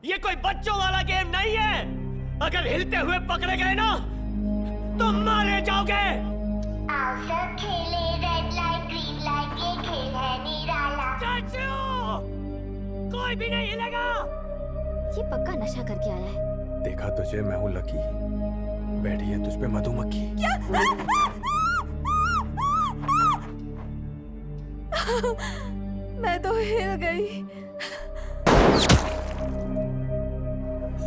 ये कोई बच्चों वाला गेम नहीं है। अगर हिलते हुए पकड़े गए ना तो मारे जाओगे। आओ सब खेले रेड लाइट ग्रीन लाइट, ये खेल है निराला। चाचू, कोई भी नहीं हिलेगा। ये पक्का नशा करके आया है। देखा तुझे, मैं हूँ लकी। बैठी है तुझ पे मधुमक्खी। क्या? मैं तो हिल गई।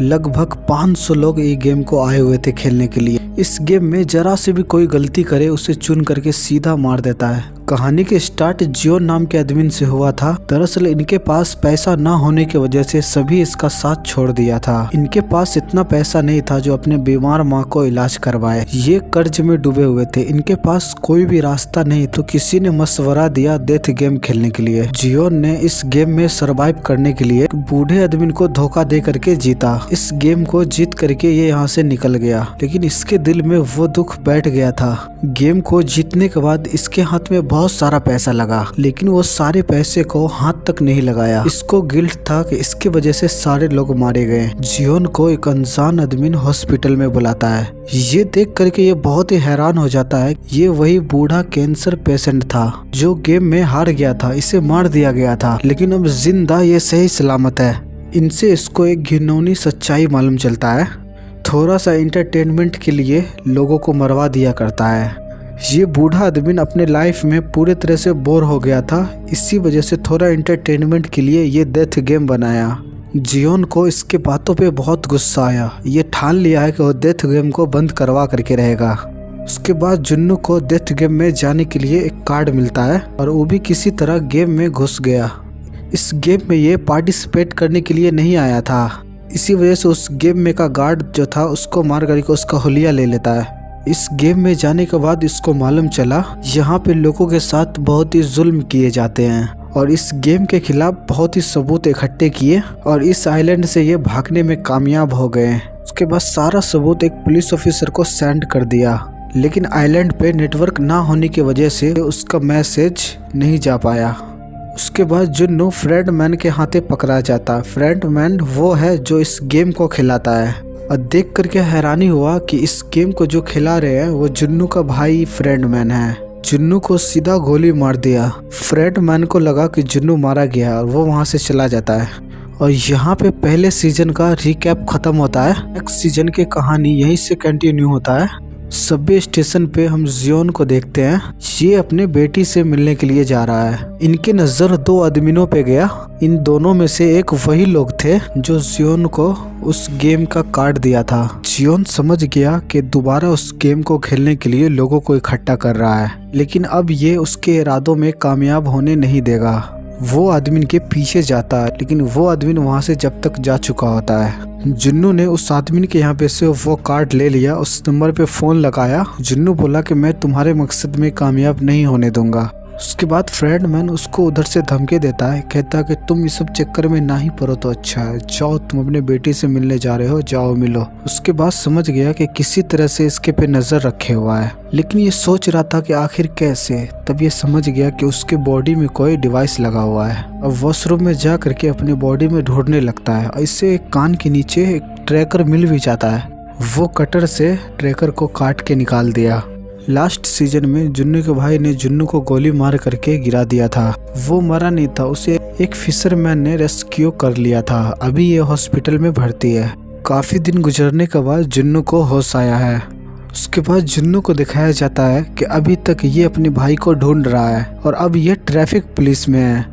लगभग 500 लोग ये गेम को आए हुए थे खेलने के लिए। इस गेम में जरा से भी कोई गलती करे उसे चुन करके सीधा मार देता है। कहानी के स्टार्ट जियोन नाम के आदमी से हुआ था। दरअसल इनके पास पैसा ना होने की वजह से सभी इसका साथ छोड़ दिया था। इनके पास इतना पैसा नहीं था जो अपने बीमार माँ को इलाज करवाए। ये कर्ज में डूबे हुए थे। इनके पास कोई भी रास्ता नहीं, तो किसी ने मशवरा दिया डेथ गेम खेलने के लिए। जियोन ने इस गेम में सरवाइव करने के लिए बूढ़े आदमी को धोखा दे करके जीता। इस गेम को जीत करके ये यहाँ से निकल गया, लेकिन इसके दिल में वो दुख बैठ गया था। गेम को जीतने के बाद इसके हाथ में बहुत सारा पैसा लगा, लेकिन वो सारे पैसे को हाथ तक नहीं लगाया। इसको गिल्ट था कि इसके वजह से सारे लोग मारे गए। जियोन को एक अनजान आदमी हॉस्पिटल में बुलाता है। ये देख करके ये बहुत ही हैरान हो जाता है। ये वही बूढ़ा कैंसर पेशेंट था जो गेम में हार गया था। इसे मार दिया गया था, लेकिन अब जिंदा ये सही सलामत है। इनसे इसको एक घिनौनी सच्चाई मालूम चलता है। थोड़ा सा एंटरटेनमेंट के लिए लोगों को मरवा दिया करता है। ये बूढ़ा आदमी अपने लाइफ में पूरे तरह से बोर हो गया था। इसी वजह से थोड़ा एंटरटेनमेंट के लिए ये डेथ गेम बनाया। जियोन को इसके बातों पे बहुत गुस्सा आया। ये ठान लिया है कि वो डेथ गेम को बंद करवा करके रहेगा। उसके बाद जुन्नू को डेथ गेम में जाने के लिए एक कार्ड मिलता है और वो भी किसी तरह गेम में घुस गया। इस गेम में ये पार्टिसिपेट करने के लिए नहीं आया था। इसी वजह से उस गेम में का गार्ड जो था उसको मार करके उसका हुलिया ले लेता है। इस गेम में जाने के बाद इसको मालूम चला यहाँ पे लोगों के साथ बहुत ही जुल्म किए जाते हैं, और इस गेम के खिलाफ बहुत ही सबूत इकट्ठे किए और इस आइलैंड से ये भागने में कामयाब हो गए। उसके बाद सारा सबूत एक पुलिस ऑफिसर को सेंड कर दिया, लेकिन आइलैंड पे नेटवर्क ना होने की वजह से उसका मैसेज नहीं जा पाया। उसके बाद जुन्नू फ्रेडमैन के हाथे पकड़ा जाता। फ्रेडमैन वो है जो इस गेम को खिलाता है, और देख करके हैरानी हुआ कि इस गेम को जो खिला रहे हैं वो जुन्नू का भाई फ्रेडमैन है। जुन्नू को सीधा गोली मार दिया। फ्रेडमैन को लगा कि जुन्नू मारा गया और वो वहां से चला जाता है। और यहाँ पे पहले सीजन का रिकैप खत्म होता है। नेक्स्ट सीजन की कहानी यहीं से कंटिन्यू होता है। सबवे स्टेशन पे हम जियोन को देखते हैं। ये अपने बेटी से मिलने के लिए जा रहा है। इनकी नजर दो आदमियों पे गया। इन दोनों में से एक वही लोग थे जो जियोन को उस गेम का कार्ड दिया था। जियोन समझ गया कि दोबारा उस गेम को खेलने के लिए लोगों को इकट्ठा कर रहा है, लेकिन अब ये उसके इरादों में कामयाब होने नहीं देगा। वो आदमी के पीछे जाता है, लेकिन वो आदमी वहां से जब तक जा चुका होता है। जुन्नू ने उस आदमी के यहाँ पे से वो कार्ड ले लिया, उस नंबर पे फोन लगाया। जुन्नू बोला कि मैं तुम्हारे मकसद में कामयाब नहीं होने दूंगा। उसके बाद फ्रेडमैन उसको उधर से धमकी देता है, कहता है कि तुम इस सब चक्कर में ना ही पड़ो तो अच्छा है, जाओ तुम अपने बेटी से मिलने जा रहे हो, जाओ मिलो। उसके बाद समझ गया कि किसी तरह से इसके पे नजर रखे हुआ है, लेकिन ये सोच रहा था कि आखिर कैसे। तब ये समझ गया कि उसके बॉडी में कोई डिवाइस लगा हुआ है। अब वॉशरूम में जा करके अपनी बॉडी में ढूंढने लगता है। इससे एक कान के नीचे एक ट्रैकर मिल भी जाता है। वो कटर से ट्रैकर को काट के निकाल दिया। लास्ट सीजन में जुन्नू के भाई ने जुन्नू को गोली मार करके गिरा दिया था। वो मरा नहीं था, उसे एक फिशरमैन ने रेस्क्यू कर लिया था। अभी ये हॉस्पिटल में भर्ती है। काफी दिन गुजरने के बाद जुन्नू को होश आया है। उसके बाद जुन्नू को दिखाया जाता है कि अभी तक ये अपने भाई को ढूंढ रहा है और अब ये ट्रैफिक पुलिस में है।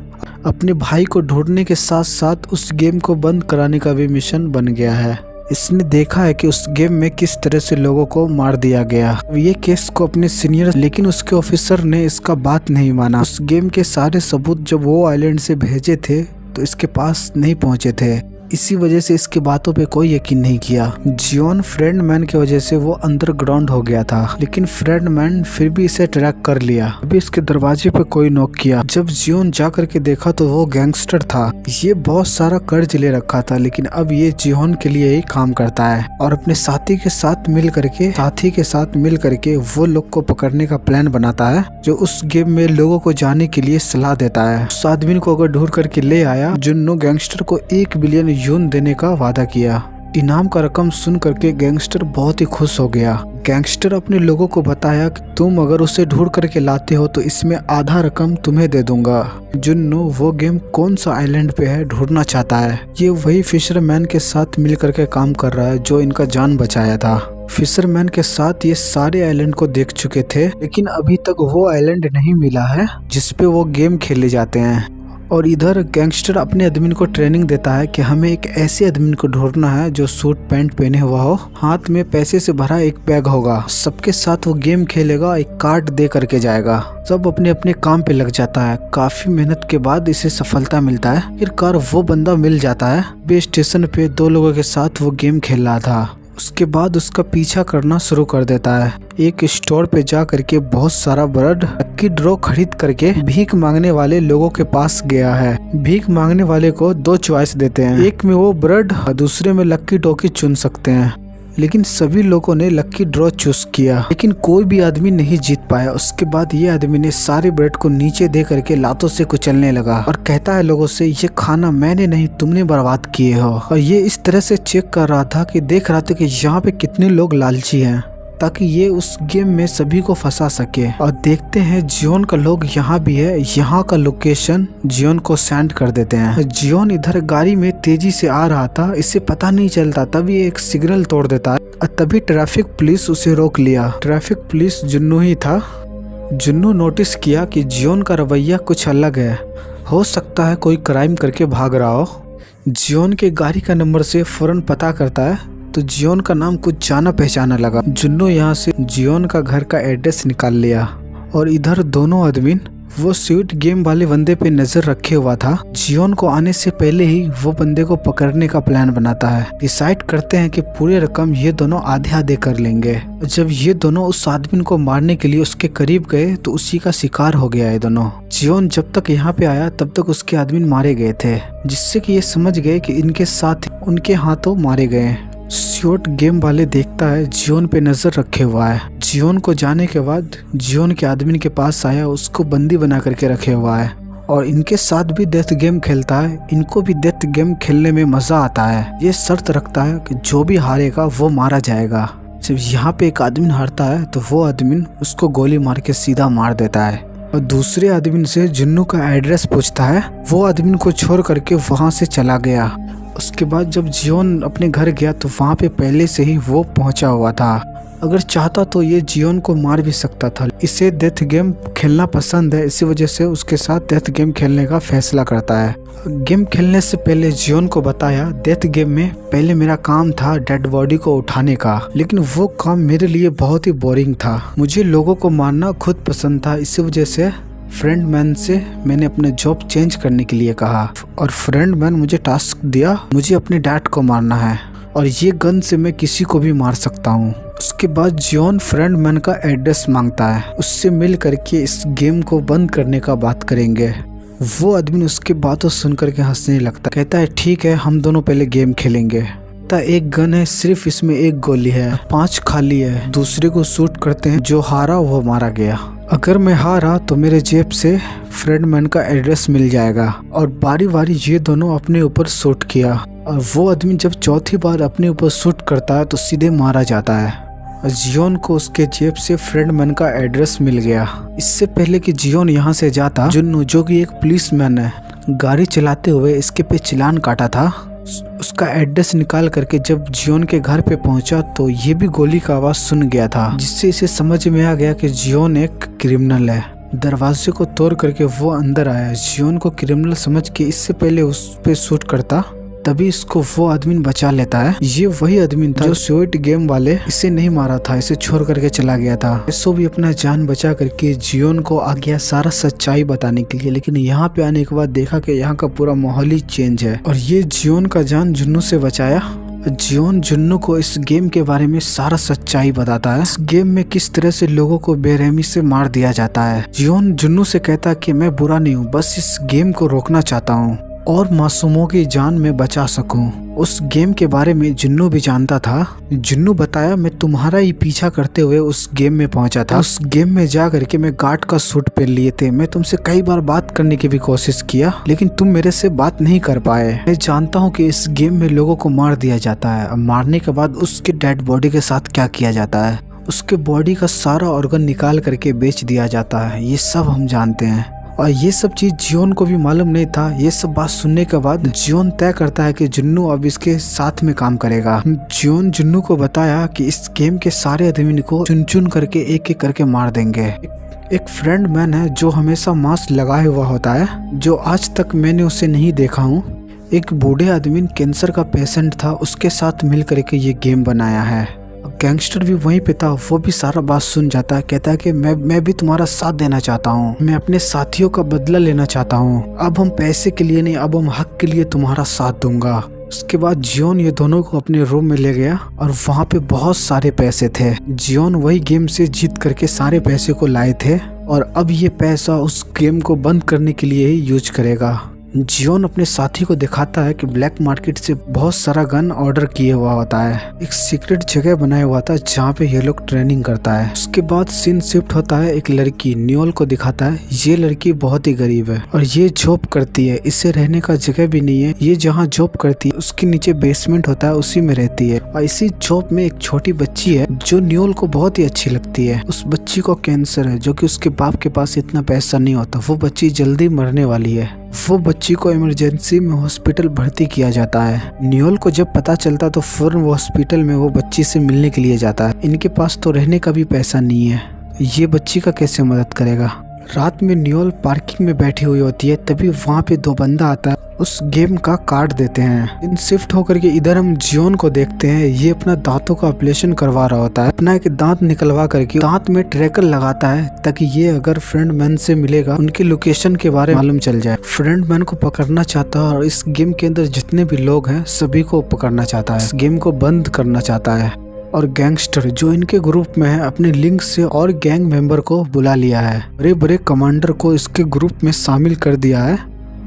अपने भाई को ढूंढने के साथ साथ उस गेम को बंद कराने का भी मिशन बन गया है। इसने देखा है कि उस गेम में किस तरह से लोगों को मार दिया गया। ये केस को अपने सीनियर, लेकिन उसके ऑफिसर ने इसका बात नहीं माना। उस गेम के सारे सबूत जब वो आइलैंड से भेजे थे तो इसके पास नहीं पहुंचे थे। इसी वजह से इसकी बातों पे कोई यकीन नहीं किया। जियोन फ्रेडमैन की वजह से वो अंडरग्राउंड हो गया था, लेकिन फ्रेडमैन फिर भी इसे ट्रैक कर लिया। अभी इसके दरवाजे पे कोई नॉक किया। जब जियोन जा करके देखा तो वो गैंगस्टर था। ये बहुत सारा कर्ज ले रखा था, लेकिन अब ये जियोन के लिए ही काम करता है और अपने साथी के साथ मिल करके वो लोग को पकड़ने का प्लान बनाता है, जो उस गेम में लोगों को जाने के लिए सलाह देता है। उस आदमी को अगर ढूंढ करके ले आया, जुन्नू गैंगस्टर को $1 बिलियन यून देने का वादा किया। इनाम का रकम सुन करके गैंगस्टर बहुत ही खुश हो गया। गैंगस्टर अपने लोगों को बताया कि तुम अगर उसे ढूंढ करके लाते हो तो इसमें आधा रकम तुम्हें दे दूंगा। जुन्नू वो गेम कौन सा आइलैंड पे है ढूंढना चाहता है। ये वही फिशरमैन के साथ मिल करके काम कर रहा है जो इनका जान बचाया था। फिशरमैन के साथ ये सारे आइलैंड को देख चुके थे, लेकिन अभी तक वो आइलैंड नहीं मिला है जिसपे वो गेम खेले जाते हैं। और इधर गैंगस्टर अपने आदमी को ट्रेनिंग देता है कि हमें एक ऐसे आदमी को ढूंढना है जो सूट पैंट पहने हुआ हो, हाथ में पैसे से भरा एक बैग होगा, सबके साथ वो गेम खेलेगा, एक कार्ड दे करके जाएगा। सब अपने अपने काम पे लग जाता है। काफी मेहनत के बाद इसे सफलता मिलता है। आखिरकार वो बंदा मिल जाता है। बे स्टेशन पे 2 लोगों के साथ वो गेम खेल रहा था। उसके बाद उसका पीछा करना शुरू कर देता है। एक स्टोर पे जा करके बहुत सारा ब्रेड लक्की ड्रॉ खरीद करके भीख मांगने वाले लोगों के पास गया है। भीख मांगने वाले को 2 चॉइस देते हैं, एक में वो ब्रेड और दूसरे में लक्की ड्रॉ की चुन सकते हैं। लेकिन सभी लोगों ने लक्की ड्रॉ चूज किया, लेकिन कोई भी आदमी नहीं जीत पाया। उसके बाद ये आदमी ने सारे ब्रेड को नीचे दे करके लातों से कुचलने लगा और कहता है लोगों से, ये खाना मैंने नहीं तुमने बर्बाद किए हो। और ये इस तरह से चेक कर रहा था कि देख रहा था कि यहाँ पे कितने लोग लालची हैं, ताकि ये उस गेम में सभी को फंसा सके। और देखते हैं जियोन का लोग यहाँ भी है। यहाँ का लोकेशन जियोन को सेंड कर देते हैं। जियोन इधर गाड़ी में तेजी से आ रहा था, इसे पता नहीं चलता, तभी एक सिग्नल तोड़ देता है और तभी ट्रैफिक पुलिस उसे रोक लिया। ट्रैफिक पुलिस जुन्नू ही था। जुन्नू नोटिस किया कि जियोन का रवैया कुछ अलग है, हो सकता है कोई क्राइम करके भाग रहा हो। जियोन के गाड़ी का नंबर से फौरन पता करता है तो जियोन का नाम कुछ जाना पहचाना लगा। जुन्नू यहाँ से जियोन का घर का एड्रेस निकाल लिया और इधर दोनों आदमी वो स्वीट गेम वाले बंदे पे नजर रखे हुआ था। जियोन को आने से पहले ही वो बंदे को पकड़ने का प्लान बनाता है। डिसाइड करते हैं कि पूरे रकम ये दोनों आधे आधे कर लेंगे। जब ये दोनों उस आदमी को मारने के लिए उसके करीब गए तो उसी का शिकार हो गया ये दोनों। जियोन जब तक यहाँ पे आया तब तक उसके आदमी मारे गए थे, जिससे कि ये समझ गए कि इनके साथ उनके हाथों मारे गए। स्वीट गेम वाले देखता है जियोन पे नजर रखे हुआ है। जियोन को जाने के बाद जियोन के आदमी के पास आया, उसको बंदी बना करके रखे हुआ है और इनके साथ भी डेथ गेम खेलता है। इनको भी डेथ गेम खेलने में मजा आता है। ये शर्त रखता है कि जो भी हारेगा वो मारा जाएगा। जब यहाँ पे एक आदमी हारता है तो वो आदमी उसको गोली मार के सीधा मार देता है और दूसरे आदमी से जुन्नू का एड्रेस पूछता है। वो आदमी को छोड़ करके वहाँ से चला गया। उसके बाद जब जियोन अपने घर गया तो वहाँ पे पहले से ही वो पहुंचा हुआ था। अगर चाहता तो ये जियोन को मार भी सकता था। इसे डेथ गेम खेलना पसंद है, इसी वजह से उसके साथ डेथ गेम खेलने का फैसला करता है। गेम खेलने से पहले जियोन को बताया, डेथ गेम में पहले मेरा काम था डेड बॉडी को उठाने का, लेकिन वो काम मेरे लिए बहुत ही बोरिंग था। मुझे लोगों को मारना खुद पसंद था, इसी वजह से फ्रेंड मैन से मैंने अपने जॉब चेंज करने के लिए कहा और फ्रेंड मैन मुझे टास्क दिया, मुझे अपने डैड को मारना है और ये गन से मैं किसी को भी मार सकता हूँ। उसके बाद जियोन फ्रेंड मैन का एड्रेस मांगता है, उससे मिल करके इस गेम को बंद करने का बात करेंगे। वो आदमी उसके बातों सुन करके हंसने लगता, कहता है ठीक है हम दोनों पहले गेम खेलेंगे। एक गन है, सिर्फ इसमें 1 गोली है, 5 खाली है। दूसरे को शूट करते हैं, जो हारा वो मारा गया। अगर मैं हारा तो मेरे जेब से फ्रेंडमैन का एड्रेस मिल जाएगा। और बारी बारी ये दोनों अपने ऊपर शूट किया और वो आदमी जब चौथी बार अपने ऊपर शूट करता है तो सीधे मारा जाता है। जियोन को उसके जेब से फ्रेंडमैन का एड्रेस मिल गया। इससे पहले कि जियोन यहाँ से जाता, जुन्नू जो कि एक पुलिसमैन है, गाड़ी चलाते हुए इसके पे चालान काटा था, उसका एड्रेस निकाल करके जब जियोन के घर पे पहुंचा तो ये भी गोली का आवाज सुन गया था, जिससे इसे समझ में आ गया कि जियोन एक क्रिमिनल है। दरवाजे को तोड़ करके वो अंदर आया। जियोन को क्रिमिनल समझ के इससे पहले उस पे शूट करता, तभी इसको वो आदमी बचा लेता है। ये वही आदमी था जो स्वीट गेम वाले इसे नहीं मारा था, इसे छोड़ करके चला गया था। इसको भी अपना जान बचा करके जियोन को आ गया सारा सच्चाई बताने के लिए। लेकिन यहाँ पे आने के बाद देखा कि यहाँ का पूरा माहौल ही चेंज है और ये जियोन का जान जुन्नू से बचाया। जियोन जुन्नू को इस गेम के बारे में सारा सच्चाई बताता है, इस गेम में किस तरह से लोगों को बेरहमी से मार दिया जाता है। जियोन जुन्नू से कहता कि मैं बुरा नहीं हूँ, बस इस गेम को रोकना चाहता हूँ। और मासूमों की जान में बचा सकूं। उस गेम के बारे में जुन्नू भी जानता था। जुन्नू बताया, मैं तुम्हारा ही पीछा करते हुए उस गेम में पहुंचा था। उस गेम में जा करके मैं गार्ड का सूट पहन लिए थे। मैं तुमसे कई बार बात करने की भी कोशिश किया, लेकिन तुम मेरे से बात नहीं कर पाए। मैं जानता हूँ कि इस गेम में लोगों को मार दिया जाता है। मारने के बाद उसके डेड बॉडी के साथ क्या किया जाता है, उसके बॉडी का सारा ऑर्गन निकाल करके बेच दिया जाता है। ये सब हम जानते हैं और ये सब चीज जियोन को भी मालूम नहीं था। ये सब बात सुनने के बाद जियोन तय करता है कि जुन्नू अब इसके साथ में काम करेगा। जियोन जुन्नू को बताया कि इस गेम के सारे आदमी को चुन चुन करके एक एक करके मार देंगे। एक फ्रेंड मैन है जो हमेशा मास्क लगाए हुआ होता है, जो आज तक मैंने उसे नहीं देखा हूँ। एक बूढ़े आदमी कैंसर का पेशेंट था, उसके साथ मिल करके ये गेम बनाया है। गैंगस्टर भी वहीं पे था, वो भी सारा बात सुन जाता है। कहता है कि मैं भी तुम्हारा साथ देना चाहता हूँ, मैं अपने साथियों का बदला लेना चाहता हूँ। अब हम पैसे के लिए नहीं, अब हम हक के लिए तुम्हारा साथ दूंगा। उसके बाद जियोन ये दोनों को अपने रूम में ले गया और वहाँ पे बहुत सारे पैसे थे। जियोन वही गेम से जीत करके सारे पैसे को लाए थे और अब ये पैसा उस गेम को बंद करने के लिए ही यूज करेगा। जियोन अपने साथी को दिखाता है कि ब्लैक मार्केट से बहुत सारा गन ऑर्डर किए हुआ होता है। एक सीक्रेट जगह बनाया हुआ था जहाँ पे ये लोग ट्रेनिंग करता है। उसके बाद सीन शिफ्ट होता है, एक लड़की नियोल को दिखाता है। ये लड़की बहुत ही गरीब है और ये जॉब करती है, इसे रहने का जगह भी नहीं है। ये जहाँ जॉब करती है उसके नीचे बेसमेंट होता है, उसी में रहती है। और इसी जॉब में एक छोटी बच्ची है जो नियोल को बहुत ही अच्छी लगती है। उस बच्ची को कैंसर है, जो कि उसके बाप के पास इतना पैसा नहीं होता। वो बच्ची जल्दी मरने वाली है। वो बच्ची को इमरजेंसी में हॉस्पिटल भर्ती किया जाता है। नियोल को जब पता चलता तो फौरन वो हॉस्पिटल में वो बच्ची से मिलने के लिए जाता है। इनके पास तो रहने का भी पैसा नहीं है, ये बच्ची का कैसे मदद करेगा। रात में नियोल पार्किंग में बैठी हुई होती है, तभी वहाँ पे दो बंदा आता है, उस गेम का कार्ड देते हैं। इन शिफ्ट होकर के इधर हम जियोन को देखते हैं। ये अपना दांतों का ऑपरेशन करवा रहा होता है। अपना एक दांत निकलवा करके दांत में ट्रैकर लगाता है ताकि ये अगर फ्रेंड मैन से मिलेगा उनकी लोकेशन के बारे में मालूम चल जाए। फ्रेंड मैन को पकड़ना चाहता है और इस गेम के अंदर जितने भी लोग हैं सभी को पकड़ना चाहता है, इस गेम को बंद करना चाहता है। और गैंगस्टर जो इनके ग्रुप में है अपने लिंक से और गैंग मेंबर को बुला लिया है। बड़े बड़े कमांडर को इसके ग्रुप में शामिल कर दिया है।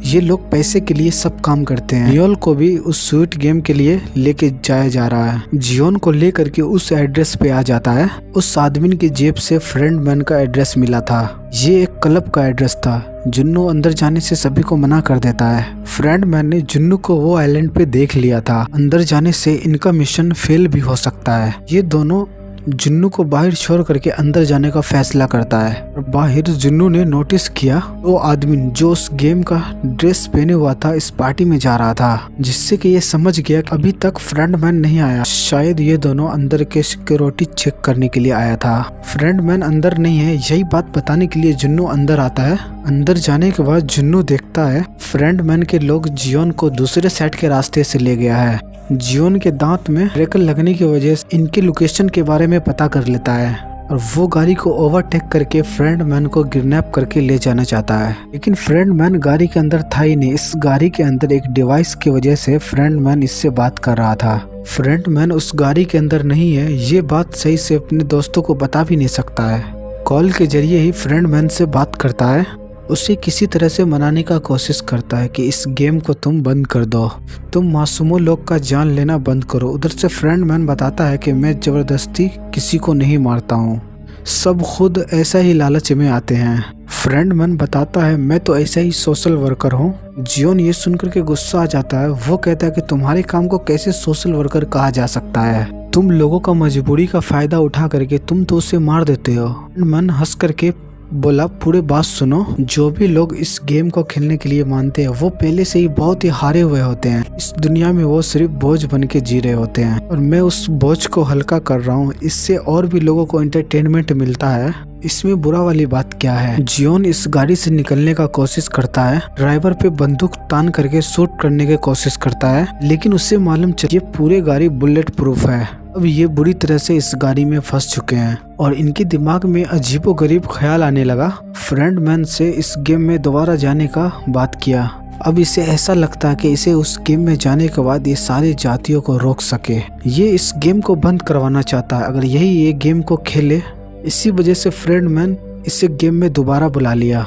ये लोग पैसे के लिए सब काम करते हैं। नियोल को भी उस स्वीट गेम के लिए लेके जाया जा रहा है। जियोन को लेकर के उस एड्रेस पे आ जाता है। उस आदमी की जेब से फ्रेंड मैन का एड्रेस मिला था। ये एक क्लब का एड्रेस था। जुन्नू अंदर जाने से सभी को मना कर देता है। फ्रेंड मैन ने जुन्नू को वो आइलैंड पे देख लिया था। अंदर जाने से इनका मिशन फेल भी हो सकता है। ये दोनों जुन्नू को बाहर छोड़ करके अंदर जाने का फैसला करता है। और बाहर जुन्नू ने नोटिस किया वो आदमी जो उस गेम का ड्रेस पहने हुआ था इस पार्टी में जा रहा था, जिससे कि ये समझ गया कि अभी तक फ्रेंड मैन नहीं आया। शायद ये दोनों अंदर के सिक्योरिटी चेक करने के लिए आया था। फ्रेंड मैन अंदर नहीं है, यही बात बताने के लिए जुन्नू अंदर आता है। अंदर जाने के बाद जुन्नू देखता है फ्रेंड मैन के लोग जियोन को दूसरे साइड के रास्ते से ले गया है। जियोन के दांत में ट्रैकर लगने की वजह से इनकी लोकेशन के बारे में पता कर लेता है और वो गाड़ी को ओवरटेक करके फ्रेंड मैन को किडनैप करके ले जाना चाहता है। लेकिन फ्रेंड मैन गाड़ी के अंदर था ही नहीं। इस गाड़ी के अंदर एक डिवाइस की वजह से फ्रेंड मैन इससे बात कर रहा था। फ्रेंड मैन उस गाड़ी के अंदर नहीं है, ये बात सही से अपने दोस्तों को बता भी नहीं सकता है। कॉल के जरिए ही फ्रेंड मैन से बात करता है, उसे किसी तरह से मनाने का कोशिश करता है कि इस गेम को तुम बंद कर दो, तुम मासूमों लोग का जान लेना बंद करो। उधर से फ्रेंड मैन बताता है कि मैं जबरदस्ती किसी को नहीं मारता हूँ, सब खुद ऐसा ही लालच में आते हैं। फ्रेंड मैन बताता है मैं तो ऐसा ही सोशल वर्कर हूँ। जियोन ये सुनकर के गुस्सा आ जाता है। वो कहता है कि तुम्हारे काम को कैसे सोशल वर्कर कहा जा सकता है, तुम लोगों का मजबूरी का फायदा उठा करके तुम तो उसे मार देते हो। मन हंस करके बोला पूरे बात सुनो, जो भी लोग इस गेम को खेलने के लिए मानते हैं वो पहले से ही बहुत ही हारे हुए होते हैं। इस दुनिया में वो सिर्फ बोझ बन के जी रहे होते हैं और मैं उस बोझ को हल्का कर रहा हूँ। इससे और भी लोगों को एंटरटेनमेंट मिलता है, इसमें बुरा वाली बात क्या है। जियोन इस गाड़ी से निकलने का कोशिश करता है, ड्राइवर पे बंदूक तान करके शूट करने की कोशिश करता है, लेकिन उससे मालूम चल ये पूरी गाड़ी बुलेट प्रूफ है। अब ये बुरी तरह से इस गाड़ी में फंस चुके हैं और इनके दिमाग में अजीबोगरीब ख्याल आने लगा। फ्रेंड मैन से इस गेम में दोबारा जाने का बात किया। अब इसे ऐसा लगता है कि इसे उस गेम में जाने के बाद ये सारी जातियों को रोक सके। ये इस गेम को बंद करवाना चाहता है, अगर यही ये गेम को खेले। इसी वजह से फ्रेंड मैन इसे गेम में दोबारा बुला लिया।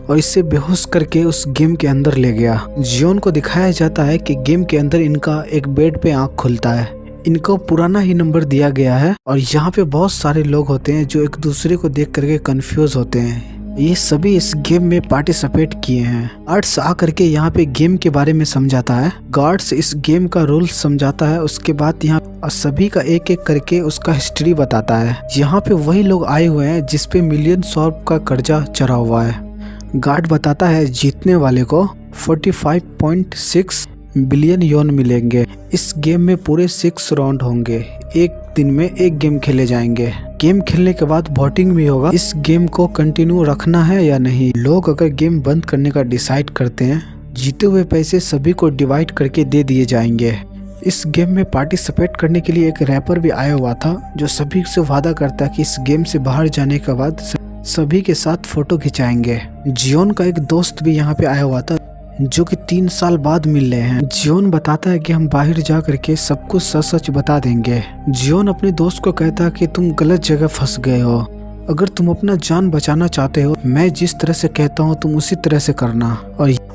और इसे बेहोश करके उस गेम के अंदर ले गया। जियोन को दिखाया जाता है कि गेम के अंदर इनका एक बेड पे आंख खुलता है। इनको पुराना ही नंबर दिया गया है और यहाँ पे बहुत सारे लोग होते हैं जो एक दूसरे को देख करके कंफ्यूज होते हैं। ये सभी इस गेम में पार्टिसिपेट किए हैं। गार्ड्स आकर के यहाँ पे गेम के बारे में समझाता है। गार्ड्स इस गेम का रूल समझाता है। उसके बाद यहाँ सभी का एक एक करके उसका हिस्ट्री बताता है। यहाँ पे वही लोग आए हुए हैं जिसपे मिलियन सॉर्ब का कर्जा चढ़ा हुआ है। गार्ड बताता है जीतने वाले को 45.6 बिलियन योन मिलेंगे। इस गेम में पूरे 6 राउंड होंगे। एक दिन में एक गेम खेले जाएंगे। गेम खेलने के बाद वोटिंग भी होगा इस गेम को कंटिन्यू रखना है या नहीं। लोग अगर गेम बंद करने का डिसाइड करते हैं, जीते हुए पैसे सभी को डिवाइड करके दे दिए जाएंगे। इस गेम में पार्टिसिपेट करने के लिए एक रैपर भी आया हुआ था जो सभी से वादा करता है कि इस गेम से बाहर जाने के बाद सभी के साथ फोटो खिंचाएंगे। जियोन का एक दोस्त भी यहाँ पे आया हुआ था जो कि 3 साल बाद मिल रहे हैं। जियोन बताता है कि हम बाहर जा करके सब कुछ सच सच बता देंगे। जियोन अपने दोस्त को कहता है कि तुम गलत जगह फंस गए हो। अगर तुम अपना जान बचाना चाहते हो, मैं जिस तरह से कहता हूँ तुम उसी तरह से करना।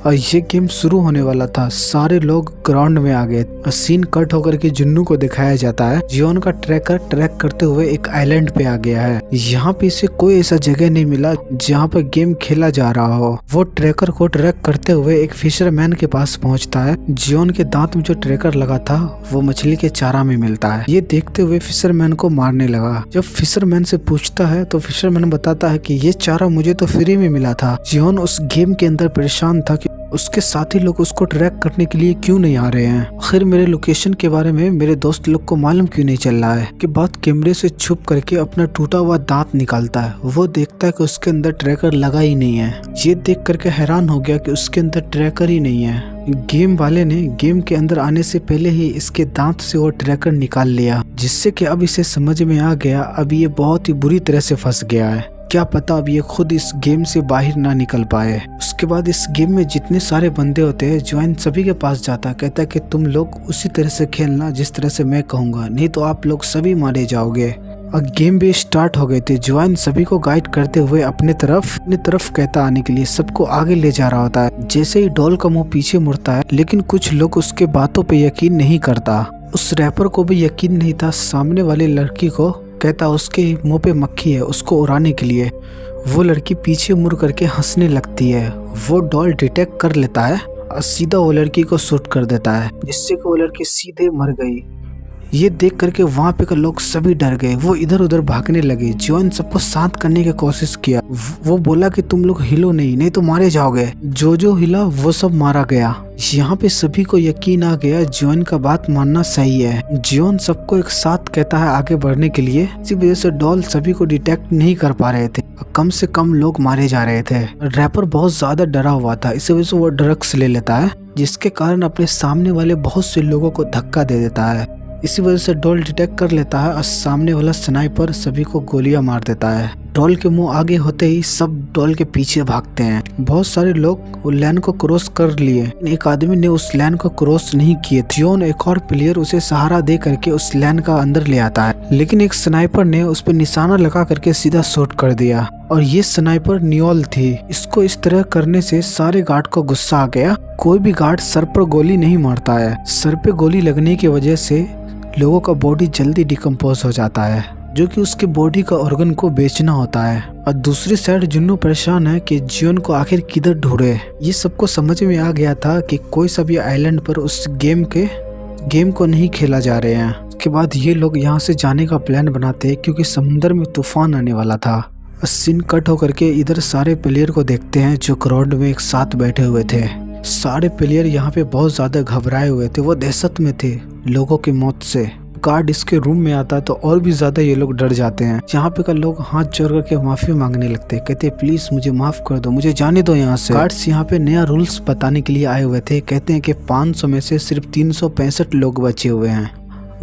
और ये गेम शुरू होने वाला था। सारे लोग ग्राउंड में आ गए। सीन कट होकर के जुन्नू को दिखाया जाता है। जियोन का ट्रैकर ट्रैक करते हुए एक आइलैंड पे आ गया है। यहाँ पे इसे कोई ऐसा जगह नहीं मिला जहाँ पर गेम खेला जा रहा हो। वो ट्रैकर को ट्रैक करते हुए एक फिशरमैन के पास पहुँचता है। जियोन के दांत में जो ट्रैकर लगा था वो मछली के चारा में मिलता है। ये देखते हुए फिशरमैन को मारने लगा। जब फिशरमैन से पूछता है तो फिशरमैन बताता है कि ये चारा मुझे तो फ्री में मिला था। जियोन उस गेम के अंदर परेशान था कि उसके साथी लोग उसको ट्रैक करने के लिए क्यों नहीं आ रहे हैं। आखिर मेरे लोकेशन के बारे में मेरे दोस्त लोग को मालूम क्यों नहीं चल रहा है। के बाद कैमरे से छुप करके अपना टूटा हुआ दांत निकालता है। वो देखता है कि उसके अंदर ट्रैकर लगा ही नहीं है। ये देख करके हैरान हो गया कि उसके अंदर ट्रैकर ही नहीं है। गेम वाले ने गेम के अंदर आने से पहले ही इसके दांत से वो ट्रैकर निकाल लिया, जिससे कि अब इसे समझ में आ गया अब ये बहुत ही बुरी तरह से फंस गया है। क्या पता अब ये खुद इस गेम से बाहर ना निकल पाए। उसके बाद इस गेम में जितने सारे बंदे होते हैं, ज्वाइन सभी के पास जाता है। कहता है कि तुम लोग उसी तरह से खेलना जिस तरह से मैं कहूँगा, नहीं तो आप लोग सभी मारे जाओगे। और गेम भी स्टार्ट हो गए थे। ज्वाइन सभी को गाइड करते हुए अपने तरफ कहता आने के लिए सबको आगे ले जा रहा होता है। जैसे ही डॉल का मुंह पीछे मुड़ता है, लेकिन कुछ लोग उसके बातों पे यकीन नहीं करता। उस रैपर को भी यकीन नहीं था। सामने वाले लड़की को कहता उसके मुंह पे मक्खी है, उसको उड़ाने के लिए। वो लड़की पीछे मुड़ करके हंसने लगती है। वो डॉल डिटेक्ट कर लेता है और सीधा वो लड़की को शूट कर देता है, जिससे कि वो लड़की सीधे मर गई। ये देख करके वहाँ पे के लोग सभी डर गए। वो इधर उधर भागने लगे। जॉन सबको शांत करने की कोशिश किया। वो बोला कि तुम लोग हिलो नहीं तो मारे जाओगे। जो हिला वो सब मारा गया। यहाँ पे सभी को यकीन आ गया जॉन का बात मानना सही है। जॉन सबको एक साथ कहता है आगे बढ़ने के लिए। इसी वजह से डॉल सभी को डिटेक्ट नहीं कर पा रहे थे। कम से कम लोग मारे जा रहे थे। रैपर बहुत ज्यादा डरा हुआ था, इसी वजह से वो ड्रग्स ले लेता है, जिसके कारण अपने सामने वाले बहुत से लोगों को धक्का दे देता है। इसी वजह से डॉल डिटेक्ट कर लेता है और सामने वाला स्नाइपर सभी को गोलियां मार देता है। डॉल के मुंह आगे होते ही सब डॉल के पीछे भागते हैं। बहुत सारे लोग उस लाइन को क्रॉस कर लिए। एक आदमी ने उस लाइन को क्रॉस नहीं किए। जियोन एक और प्लेयर उसे सहारा दे करके उस लाइन का अंदर ले आता है, लेकिन एक स्नाइपर ने उस पर निशाना लगा करके सीधा शॉट कर दिया। और ये स्नाइपर नियोल थी। इसको इस तरह करने से सारे गार्ड को गुस्सा आ गया। कोई भी गार्ड सर पर गोली नहीं मारता है। सर पे गोली लगने की वजह से लोगों का बॉडी जल्दी डिकम्पोज हो जाता है, जो कि उसके बॉडी का ऑर्गन को बेचना होता है। और दूसरी साइड जुन्नू परेशान है कि जियोन को आखिर किधर ढूंढे। ये सबको समझ में आ गया था कि कोई सा भी आइलैंड पर उस गेम को नहीं खेला जा रहे हैं। उसके बाद ये लोग यहाँ से जाने का प्लान बनाते हैं, क्योंकि समुद्र में तूफान आने वाला था। सीन कट होकर के इधर सारे प्लेयर को देखते हैं जो ग्राउंड में एक साथ बैठे हुए थे। सारे प्लेयर यहाँ पे बहुत ज्यादा घबराए हुए थे। वो दहशत में थे लोगों की मौत से। गार्ड इसके रूम में आता है तो और भी ज्यादा ये लोग डर जाते हैं। यहाँ पे का लोग हाथ जोड़ करके माफी मांगने लगते हैं। कहते हैं प्लीज मुझे माफ कर दो, मुझे जाने दो यहाँ से। गार्ड्स यहाँ पे नया रूल्स बताने के लिए आए हुए थे। कहते हैं कि 500 में से सिर्फ 365 लोग बचे हुए हैं।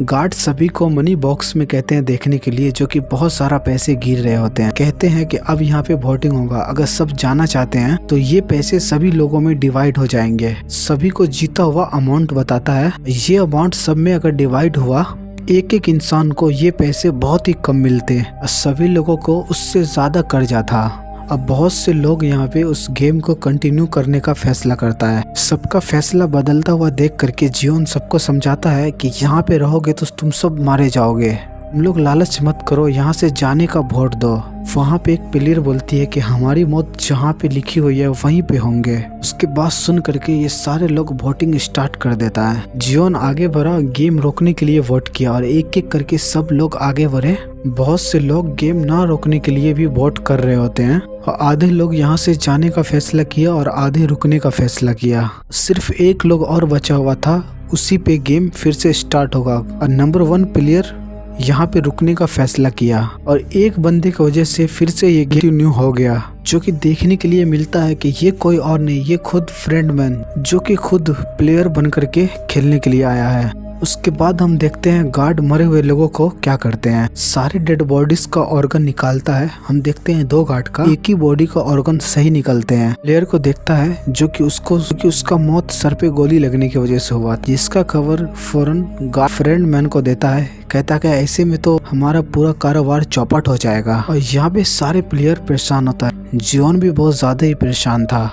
गार्ड सभी को मनी बॉक्स में कहते हैं देखने के लिए, जो कि बहुत सारा पैसे गिर रहे होते हैं। कहते हैं कि अब यहाँ पे वोटिंग होगा, अगर सब जाना चाहते हैं तो ये पैसे सभी लोगों में डिवाइड हो जाएंगे। सभी को जीता हुआ अमाउंट बताता है। ये अमाउंट सब में अगर डिवाइड हुआ, एक एक इंसान को ये पैसे बहुत ही कम मिलते हैं। सभी लोगों को उससे ज्यादा कर्जा था अब बहुत से लोग यहाँ पे उस गेम को कंटिन्यू करने का फैसला करता है। सबका फैसला बदलता हुआ देख करके जियोन सबको समझाता है कि यहाँ पे रहोगे तो तुम सब मारे जाओगे, तुम लोग लालच मत करो, यहाँ से जाने का वोट दो। वहाँ पे एक प्लेयर बोलती है कि हमारी मौत जहाँ पे लिखी हुई है वहीं पे होंगे। उसके बाद सुन करके ये सारे लोग वोटिंग स्टार्ट कर देता है। जियोन आगे बढ़ा, गेम रोकने के लिए वोट किया और एक एक करके सब लोग आगे बढ़े। बहुत से लोग गेम ना रोकने के लिए भी वोट कर रहे होते हैं और आधे लोग यहाँ से जाने का फैसला किया और आधे रुकने का फैसला किया। सिर्फ एक लोग और बचा हुआ था, उसी पे गेम फिर से स्टार्ट होगा और नंबर 1 प्लेयर यहाँ पे रुकने का फैसला किया और एक बंदे की वजह से फिर से ये कंटिन्यू हो गया, जो कि देखने के लिए मिलता है कि ये कोई और नहीं, ये खुद फ्रेंडमैन जो कि खुद प्लेयर बन करके खेलने के लिए आया है। उसके बाद हम देखते हैं गार्ड मरे हुए लोगों को क्या करते हैं, सारे डेड बॉडीज का ऑर्गन निकालता है। हम देखते हैं 2 गार्ड का एक ही बॉडी का ऑर्गन सही निकलते हैं। प्लेयर को देखता है जो कि उसका मौत सर पे गोली लगने की वजह से हुआ, जिसका खबर फौरन गार्ड फ्रेंडमैन को देता है। कहता है ऐसे में तो हमारा पूरा कारोबार चौपट हो जाएगा। और यहाँ पे सारे प्लेयर परेशान होता है। जियोन भी बहुत ज्यादा ही परेशान था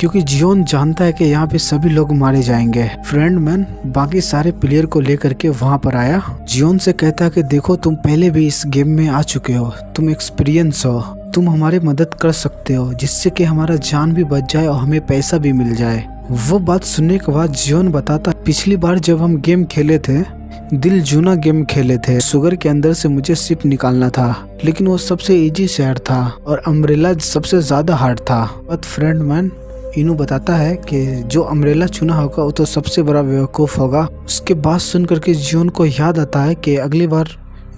क्योंकि जियोन जानता है कि यहाँ पे सभी लोग मारे जाएंगे। फ्रेंडमैन बाकी सारे प्लेयर को लेकर के वहाँ पर आया। जियोन से कहता है कि देखो तुम पहले भी इस गेम में आ चुके हो, तुम एक्सपीरियंस हो, तुम हमारी मदद कर सकते हो जिससे कि हमारा जान भी बच जाए और हमें पैसा भी मिल जाए। वो बात सुनने के बाद जियोन बताता पिछली बार जब हम गेम खेले थे, दिल जूना गेम खेले थे, शुगर के अंदर से मुझे सिप निकालना था, लेकिन वो सबसे इजी शहर था और अम्ब्रेला सबसे ज्यादा हार्ड था। बट फ्रेंडमैन इनू बताता है कि जो अम्ब्रेला चुना होगा वो तो सबसे बड़ा बेवकूफ़ होगा। उसके बाद सुन करके जियोन को याद आता है कि अगली बार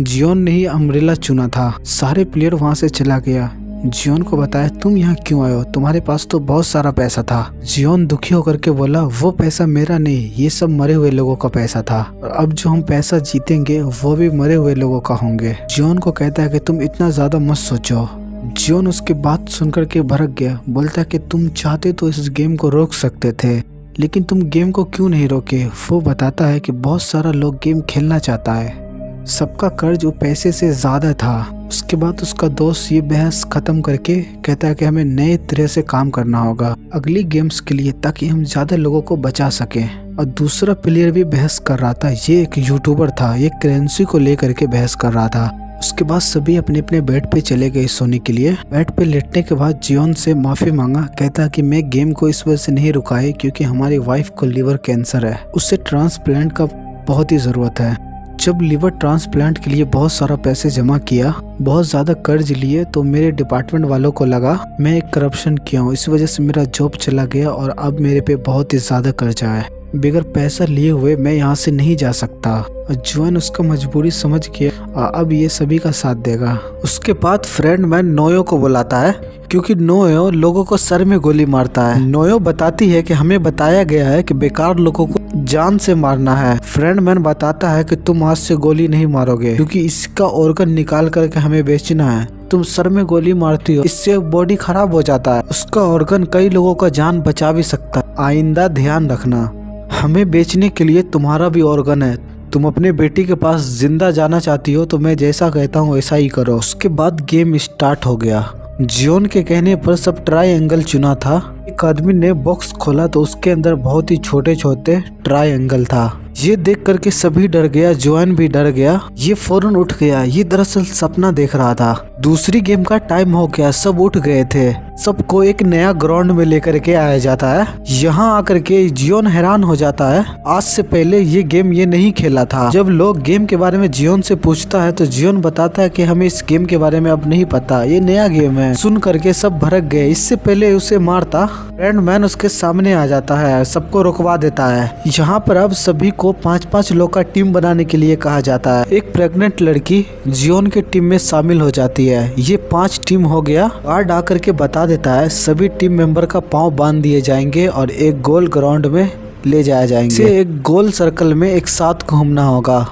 जियोन ने ही अम्ब्रेला चुना था। सारे प्लेयर वहाँ से चला गया। जियोन को बताया तुम यहाँ क्यों आए हो, तुम्हारे पास तो बहुत सारा पैसा था। जियोन दुखी होकर के बोला वो पैसा मेरा नहीं, ये सब मरे हुए लोगों का पैसा था और अब जो हम पैसा जीतेंगे वो भी मरे हुए लोगों का होंगे। जियोन को कहता है कि तुम इतना ज्यादा मत सोचो। जियोन उसकी बात सुनकर के भड़क गया, बोलता है कि तुम चाहते तो इस गेम को रोक सकते थे, लेकिन तुम गेम को क्यों नहीं रोके। वो बताता है कि बहुत सारा लोग गेम खेलना चाहता है, सबका कर्ज वो पैसे से ज्यादा था। उसके बाद उसका दोस्त ये बहस खत्म करके कहता है कि हमें नए तरह से काम करना होगा अगली गेम्स के लिए, ताकि हम ज्यादा लोगों को बचा सकें। और दूसरा प्लेयर भी बहस कर रहा था, ये एक यूट्यूबर था, ये करेंसी को लेकर के बहस कर रहा था। उसके बाद सभी अपने अपने बेड पे चले गए सोने के लिए। बेड पे लेटने के बाद जियोन से माफी मांगा, कहता कि मैं गेम को इस वजह से नहीं रुकाए क्योंकि हमारी वाइफ को लिवर कैंसर है, उससे ट्रांसप्लांट का बहुत ही जरूरत है। जब लिवर ट्रांसप्लांट के लिए बहुत सारा पैसे जमा किया, बहुत ज्यादा कर्ज लिए, तो मेरे डिपार्टमेंट वालों को लगा मैं एक करप्शन किया हूँ, इस वजह से मेरा जॉब चला गया और अब मेरे पे बहुत ही ज्यादा कर्जा है। बगैर पैसा लिए हुए मैं यहाँ से नहीं जा सकता। और जियोन उसका मजबूरी समझ के अब ये सभी का साथ देगा। उसके बाद फ्रेंडमैन नोयो को बुलाता है क्योंकि नोयो लोगों को सर में गोली मारता है। नोयो बताती है कि हमें बताया गया है कि बेकार लोगों को जान से मारना है। फ्रेंडमैन बताता है कि तुम आज से गोली नहीं मारोगे क्योंकि इसका ऑर्गन निकाल करके हमें बेचना है। तुम सर में गोली मारती हो, इससे बॉडी खराब हो जाता है, उसका ऑर्गन कई लोगों का जान बचा भी सकता है, आइंदा ध्यान रखना। हमें बेचने के लिए तुम्हारा भी ऑर्गन है, तुम अपने बेटी के पास जिंदा जाना चाहती हो तो मैं जैसा कहता हूँ वैसा ही करो। उसके बाद गेम स्टार्ट हो गया। जियोन के कहने पर सब ट्रायंगल चुना था। एक आदमी ने बॉक्स खोला तो उसके अंदर बहुत ही छोटे छोटे ट्रायंगल था। ये देख करके सभी डर गया, जियोन भी डर गया। ये फौरन उठ गया, ये दरअसल सपना देख रहा था। दूसरी गेम का टाइम हो गया, सब उठ गए थे। सबको एक नया ग्राउंड में लेकर के आया जाता है। यहाँ आकर के जियोन हैरान हो जाता है, आज से पहले ये गेम ये नहीं खेला था। जब लोग गेम के बारे में जियोन से पूछता है तो जियोन बताता है कि हमें इस गेम के बारे में अब नहीं पता, ये नया गेम है। सुन करके सब भड़क गए। इससे पहले उसे मारता फ्रेंडमैन उसके सामने आ जाता है, सबको रुकवा देता है। यहाँ पर अब सभी को 5-5 लोग का टीम बनाने के लिए कहा जाता है। एक प्रेग्नेंट लड़की जियोन के टीम में शामिल हो जाती है। ये 5 टीम हो गया। गार्ड आकर के बता देता है सभी टीम मेंबर का पांव बांध दिए जाएंगे और एक गोल ग्राउंड में ले जाया जाएंगे। एक गोल सर्कल में एक साथ घूमना होगा।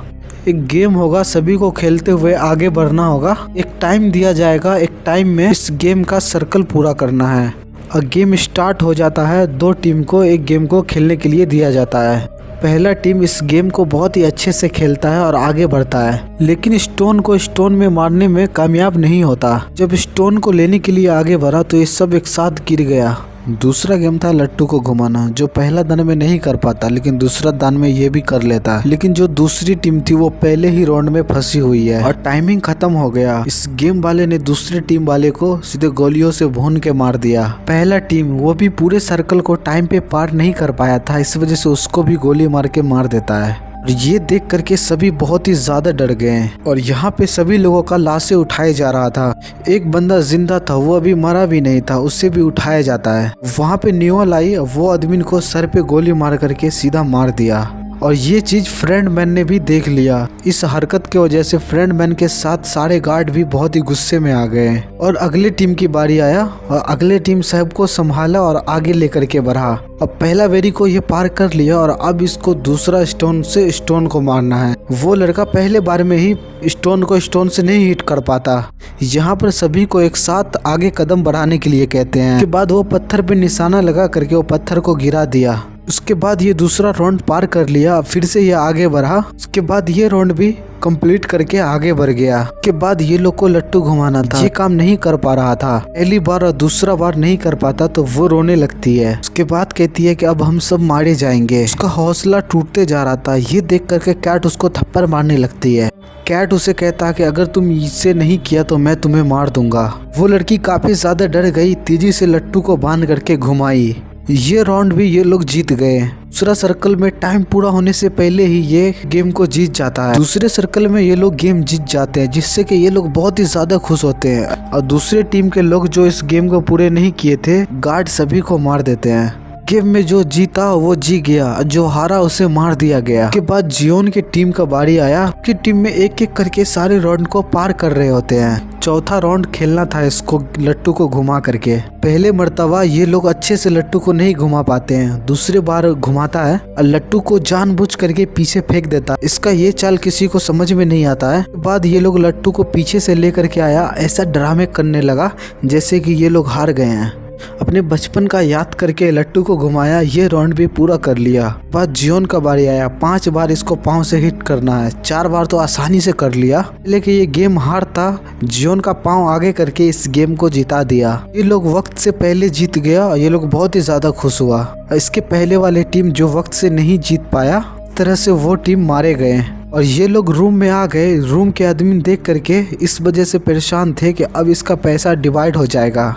एक गेम होगा, सभी को खेलते हुए आगे बढ़ना होगा। एक टाइम दिया जाएगा, एक टाइम में इस गेम का सर्कल पूरा करना है। और गेम स्टार्ट हो जाता है। 2 टीम को एक गेम को खेलने के लिए दिया जाता है। पहला टीम इस गेम को बहुत ही अच्छे से खेलता है और आगे बढ़ता है, लेकिन स्टोन को स्टोन में मारने में कामयाब नहीं होता। जब स्टोन को लेने के लिए आगे बढ़ा तो ये सब एक साथ गिर गया। दूसरा गेम था लट्टू को घुमाना, जो पहला दान में नहीं कर पाता लेकिन दूसरा दान में ये भी कर लेता है। लेकिन जो दूसरी टीम थी वो पहले ही राउंड में फंसी हुई है और टाइमिंग खत्म हो गया। इस गेम वाले ने दूसरी टीम वाले को सीधे गोलियों से भून के मार दिया। पहला टीम वो भी पूरे सर्कल को टाइम पे पार नहीं कर पाया था, इस वजह से उसको भी गोली मार के मार देता है। ये देख करके सभी बहुत ही ज्यादा डर गए और यहाँ पे सभी लोगों का लाशें उठाया जा रहा था। एक बंदा जिंदा था, वो अभी मरा भी नहीं था, उससे भी उठाया जाता है। वहाँ पे न्यूअल आई, वो आदमी को सर पे गोली मार करके सीधा मार दिया और ये चीज फ्रेंड मैन ने भी देख लिया। इस हरकत की वजह से फ्रेंड मैन के साथ सारे गार्ड भी बहुत ही गुस्से में आ गए और अगले टीम की बारी आया और अगले टीम साहब को संभाला और आगे लेकर के बढ़ा। अब पहला वेरी को ये पार कर लिया और अब इसको दूसरा स्टोन से स्टोन को मारना है। वो लड़का पहले बार में ही स्टोन को स्टोन से नहीं हिट कर पाता। यहाँ पर सभी को एक साथ आगे कदम बढ़ाने के लिए कहते हैं। उसके बाद वो पत्थर पे निशाना लगा करके वो पत्थर को गिरा दिया। उसके बाद ये दूसरा राउंड पार कर लिया, फिर से ये आगे बढ़ा। उसके बाद ये राउंड भी कंप्लीट करके आगे बढ़ गया। के बाद ये लोग को लट्टू घुमाना था, ये काम नहीं कर पा रहा था। पहली बार और दूसरा बार नहीं कर पाता तो वो रोने लगती है। उसके बाद कहती है कि अब हम सब मारे जाएंगे। उसका हौसला टूटते जा रहा था। ये देख करके कैट उसको थप्पड़ मारने लगती है। कैट उसे कहता है कि अगर तुम इसे नहीं किया तो मैं तुम्हें मार दूंगा। वो लड़की काफी ज्यादा डर गई, तेजी से लट्टू को बांध करके घुमाई। ये राउंड भी ये लोग जीत गए। दूसरा सर्कल में टाइम पूरा होने से पहले ही ये गेम को जीत जाता है। दूसरे सर्कल में ये लोग गेम जीत जाते हैं, जिससे कि ये लोग बहुत ही ज्यादा खुश होते हैं और दूसरे टीम के लोग जो इस गेम को पूरे नहीं किए थे, गार्ड सभी को मार देते हैं। गेम में जो जीता वो जी गया, जो हारा उसे मार दिया गया। के बाद जियोन की टीम का बारी आया कि टीम में एक एक करके सारे राउंड को पार कर रहे होते हैं। चौथा राउंड खेलना था इसको लट्टू को घुमा करके। पहले मर्तबा ये लोग अच्छे से लट्टू को नहीं घुमा पाते हैं, दूसरी बार घुमाता है और लट्टू को जानबूझ करके पीछे फेंक देता है। इसका ये चाल किसी को समझ में नहीं आता है। बाद ये लोग लट्टू को पीछे से लेकर के आया, ऐसा ड्रामे करने लगा जैसे कि ये लोग हार गए हैं। अपने बचपन का याद करके लट्टू को घुमाया, ये राउंड भी पूरा कर लिया। बाद जियोन का बारी आया। 5 बार इसको पाँव से हिट करना है, 4 बार तो आसानी से कर लिया। लेकिन ये गेम हार था, जियोन का पाँव आगे करके इस गेम को जिता दिया। ये लोग वक्त से पहले जीत गया और ये लोग बहुत ही ज्यादा खुश हुआ। इसके पहले वाले टीम जो वक्त से नहीं जीत पाया, तरह से वो टीम मारे गए और ये लोग रूम में आ गए। रूम के आदमी देख करके इस वजह से परेशान थे कि अब इसका पैसा डिवाइड हो जाएगा।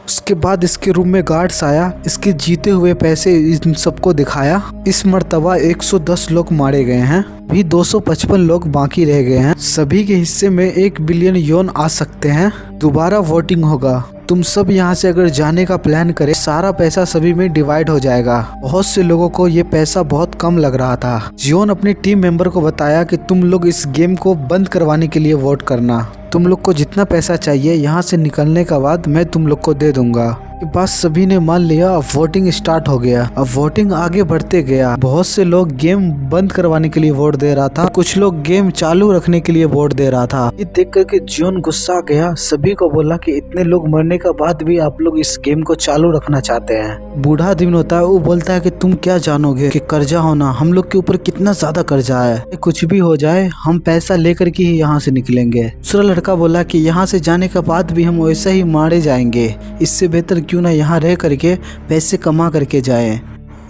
उसके बाद इसके रूम में गार्ड्स आया, इसके जीते हुए पैसे इन सबको दिखाया। इस मर्तबा 110 लोग मारे गए हैं, भी 255 लोग बाकी रह गए हैं। सभी के हिस्से में 1 बिलियन योन आ सकते हैं। दोबारा वोटिंग होगा। तुम सब यहाँ से अगर जाने का प्लान करें, सारा पैसा सभी में डिवाइड हो जाएगा। बहुत से लोगों को ये पैसा बहुत कम लग रहा था। जियोन अपने टीम मेंबर को बताया कि तुम लोग इस गेम को बंद करवाने के लिए वोट करना। तुम लोग को जितना पैसा चाहिए यहाँ से निकलने का बाद मैं तुम लोग को दे दूंगा। के बाद सभी ने मान लिया। अब वोटिंग स्टार्ट हो गया। अब वोटिंग आगे बढ़ते गया। बहुत से लोग गेम बंद करवाने के लिए वोट दे रहा था, कुछ लोग गेम चालू रखने के लिए वोट दे रहा था। ये देख करके जियोन गुस्सा गया, सभी को बोला कि इतने लोग मरने के बाद भी आप लोग इस गेम को चालू रखना चाहते हैं। बूढ़ा आदमी होता है, वो बोलता है कि तुम क्या जानोगे कि कर्जा होना, हम लोग के ऊपर कितना ज्यादा कर्जा है। कुछ भी हो जाए हम पैसा लेकर के ही यहाँ से निकलेंगे। दूसरा लड़का बोला कि यहाँ से जाने के बाद भी हम वैसे ही मारे जाएंगे, इससे बेहतर क्यों ना यहाँ रह करके पैसे कमा करके जाएं।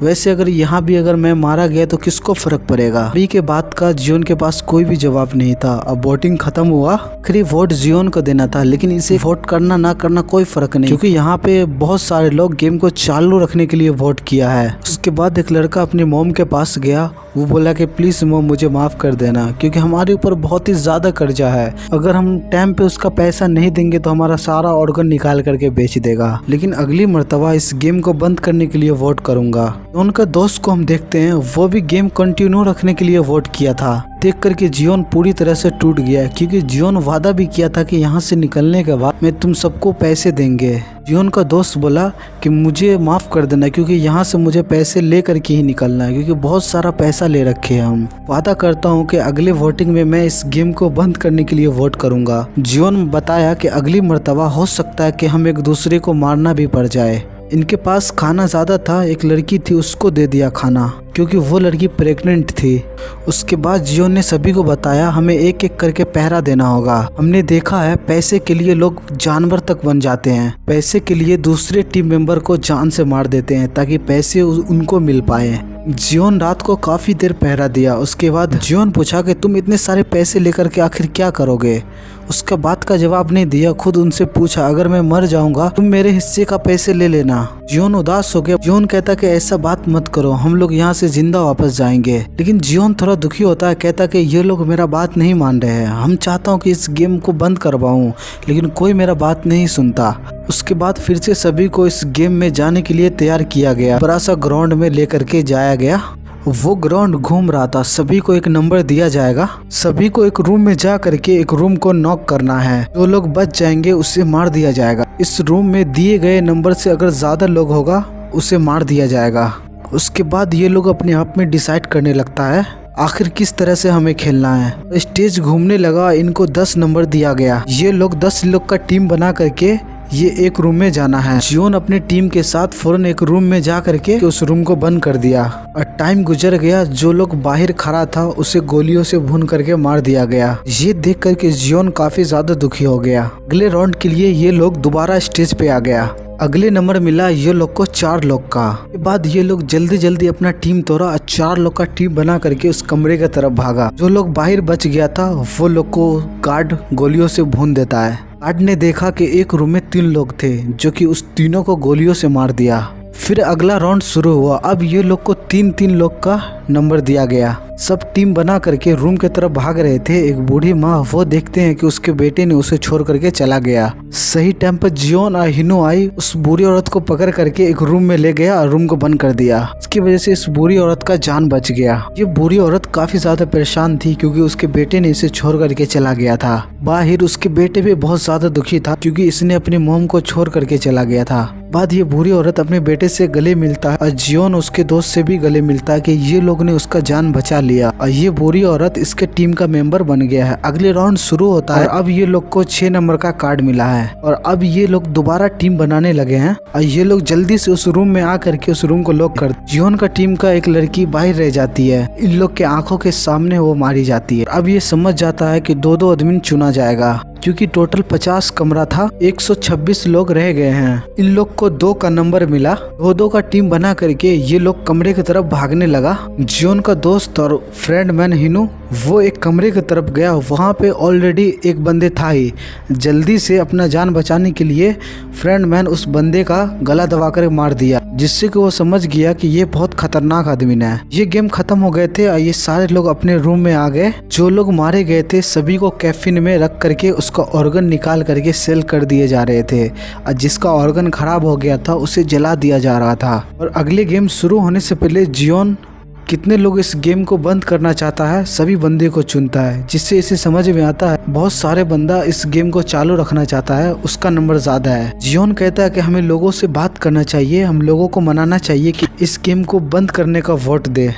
वैसे अगर यहाँ भी अगर मैं मारा गया तो किसको फर्क पड़ेगा। अभी के बाद का जियोन के पास कोई भी जवाब नहीं था। अब वोटिंग खत्म हुआ, आखिरी वोट जियोन को देना था, लेकिन इसे वोट करना ना करना कोई फर्क नहीं, क्योंकि यहाँ पे बहुत सारे लोग गेम को चालू रखने के लिए वोट किया है। उसके बाद एक लड़का अपनी मोम के पास गया, वो बोला कि प्लीज मोम मुझे माफ कर देना, क्योंकि हमारे ऊपर बहुत ही ज्यादा कर्जा है। अगर हम टाइम पे उसका पैसा नहीं देंगे तो हमारा सारा ऑर्गन निकाल करके बेच देगा। लेकिन अगली मर्तबा इस गेम को बंद करने के लिए वोट करूंगा। उनका दोस्त को हम देखते हैं, वो भी गेम कंटिन्यू रखने के लिए वोट किया था। देख करके जियोन पूरी तरह से टूट गया, क्योंकि जियोन वादा भी किया था कि यहाँ से निकलने के बाद मैं तुम सबको पैसे देंगे। जियोन का दोस्त बोला कि मुझे माफ कर देना, क्योंकि यहाँ से मुझे पैसे ले करके ही निकलना है, क्योंकि बहुत सारा पैसा ले रखे हैं हम। वादा करता हूँ कि अगले वोटिंग में मैं इस गेम को बंद करने के लिए वोट करूंगा। जियोन बताया कि अगली मर्तबा हो सकता है कि हम एक दूसरे को मारना भी पड़ जाए। इनके पास खाना ज्यादा था, एक लड़की थी उसको दे दिया खाना क्योंकि वो लड़की प्रेग्नेंट थी। उसके बाद जियोन ने सभी को बताया हमें एक एक करके पहरा देना होगा। हमने देखा है पैसे के लिए लोग जानवर तक बन जाते हैं, पैसे के लिए दूसरे टीम मेंबर को जान से मार देते हैं ताकि पैसे उनको मिल पाए। जियोन रात को काफी देर पहरा दिया। उसके बाद जियोन पूछा कि तुम इतने सारे पैसे लेकर के आखिर क्या करोगे। उसका बात का जवाब नहीं दिया, खुद उनसे पूछा अगर मैं मर जाऊंगा तुम मेरे हिस्से का पैसे ले लेना। जियोन उदास हो गया। जियोन कहता कि ऐसा बात मत करो, हम लोग यहाँ से जिंदा वापस जाएंगे। लेकिन जियोन थोड़ा दुखी होता है, कहता कि ये लोग मेरा बात नहीं मान रहे हैं। हम चाहता हूँ कि इस गेम को बंद करवाऊं लेकिन कोई मेरा बात नहीं सुनता। उसके बाद फिर से सभी को इस गेम में जाने के लिए तैयार किया गया। बड़ा सा ग्राउंड में लेकर के जाया गया। वो ग्राउंड घूम रहा था। सभी को एक नंबर दिया जाएगा। सभी को एक रूम में जा करके एक रूम को नॉक करना है। जो लोग बच जाएंगे उसे मार दिया जाएगा। इस रूम में दिए गए नंबर से अगर ज्यादा लोग होगा उसे मार दिया जाएगा। उसके बाद ये लोग अपने आप में डिसाइड करने लगता है आखिर किस तरह से हमें खेलना है। स्टेज घूमने लगा। इनको 10 नंबर दिया गया। ये लोग 10 लोग का टीम बना करके ये एक रूम में जाना है। जियोन अपने टीम के साथ फौरन एक रूम में जा करके उस रूम को बंद कर दिया और टाइम गुजर गया। जो लोग बाहर खड़ा था उसे गोलियों से भून करके मार दिया गया। ये देख करके जियोन काफी ज्यादा दुखी हो गया। अगले राउंड के लिए ये लोग दोबारा स्टेज पे आ गया। अगले नंबर मिला ये लोग को 4 लोग का। के बाद ये लोग जल्दी जल्दी अपना टीम तोड़ा और 4 लोग का टीम बना करके उस कमरे की तरफ भागा। जो लोग बाहर बच गया था वो लोग को गार्ड गोलियों से भून देता है। गार्ड ने देखा कि एक रूम में 3 लोग थे जो कि उस तीनों को गोलियों से मार दिया। फिर अगला राउंड शुरू हुआ। अब ये लोग को 3-3 लोग का नंबर दिया गया। सब टीम बना करके रूम की तरफ भाग रहे थे। एक बूढ़ी माँ वो देखते हैं कि उसके बेटे ने उसे छोड़ करके चला गया। सही टाइम पर जियोन और हिनो आई, उस बूढ़ी औरत को पकड़ करके एक रूम में ले गया और रूम को बंद कर दिया। इसकी वजह से इस बूढ़ी औरत का जान बच गया। ये बूढ़ी औरत काफी ज्यादा परेशान थी क्योंकि उसके बेटे ने इसे छोड़ करके चला गया था। बाहर उसके बेटे भी बहुत ज्यादा दुखी था क्योंकि इसने अपनी मोम को छोड़ करके चला गया था। बाद ये बूढ़ी औरत अपने बेटे से गले मिलता है और जियोन उसके दोस्त से भी गले मिलता है कि ये लोग ने उसका जान बचा लिया और ये बूढ़ी औरत इसके टीम का मेंबर बन गया है। अगले राउंड शुरू होता है। अब ये लोग को 6 नंबर का कार्ड मिला है और अब ये लोग दोबारा टीम बनाने लगे हैं और ये लोग जल्दी से उस रूम में आ करके उस रूम को लॉक कर। जियोन का टीम का एक लड़की बाहर रह जाती है। इन लोग के आंखों के सामने वो मारी जाती है। अब ये समझ जाता है कि 2-2 आदमी चुना जाएगा क्योंकि टोटल 50 कमरा था, 126 लोग रह गए हैं। इन लोग को 2 का नंबर मिला। 2-2 का टीम बना करके ये लोग कमरे की तरफ भागने लगा। जियोन का दोस्त और फ्रेंड मैन हिनू वो एक कमरे की तरफ गया। वहाँ पे ऑलरेडी एक बंदे था ही। जल्दी से अपना जान बचाने के लिए फ्रेंड मैन उस बंदे का गला दबा कर मार दिया, जिससे कि वो समझ गया कि ये बहुत खतरनाक आदमी है। ये गेम खत्म हो गए थे और ये सारे लोग अपने रूम में आ गए। जो लोग मारे गए थे सभी को कैफिन में रख करके उसका ऑर्गन निकाल करके सेल कर दिए जा रहे थे और जिसका ऑर्गन खराब हो गया था उसे जला दिया जा रहा था। और अगले गेम शुरू होने से पहले जियोन कितने लोग इस गेम को बंद करना चाहता है सभी बंदे को चुनता है, जिससे इसे समझ में आता है बहुत सारे बंदा इस गेम को चालू रखना चाहता है, उसका नंबर ज्यादा है। जियोन कहता है कि हमें लोगों से बात करना चाहिए, हम लोगों को मनाना चाहिए कि इस गेम को बंद करने का वोट दे।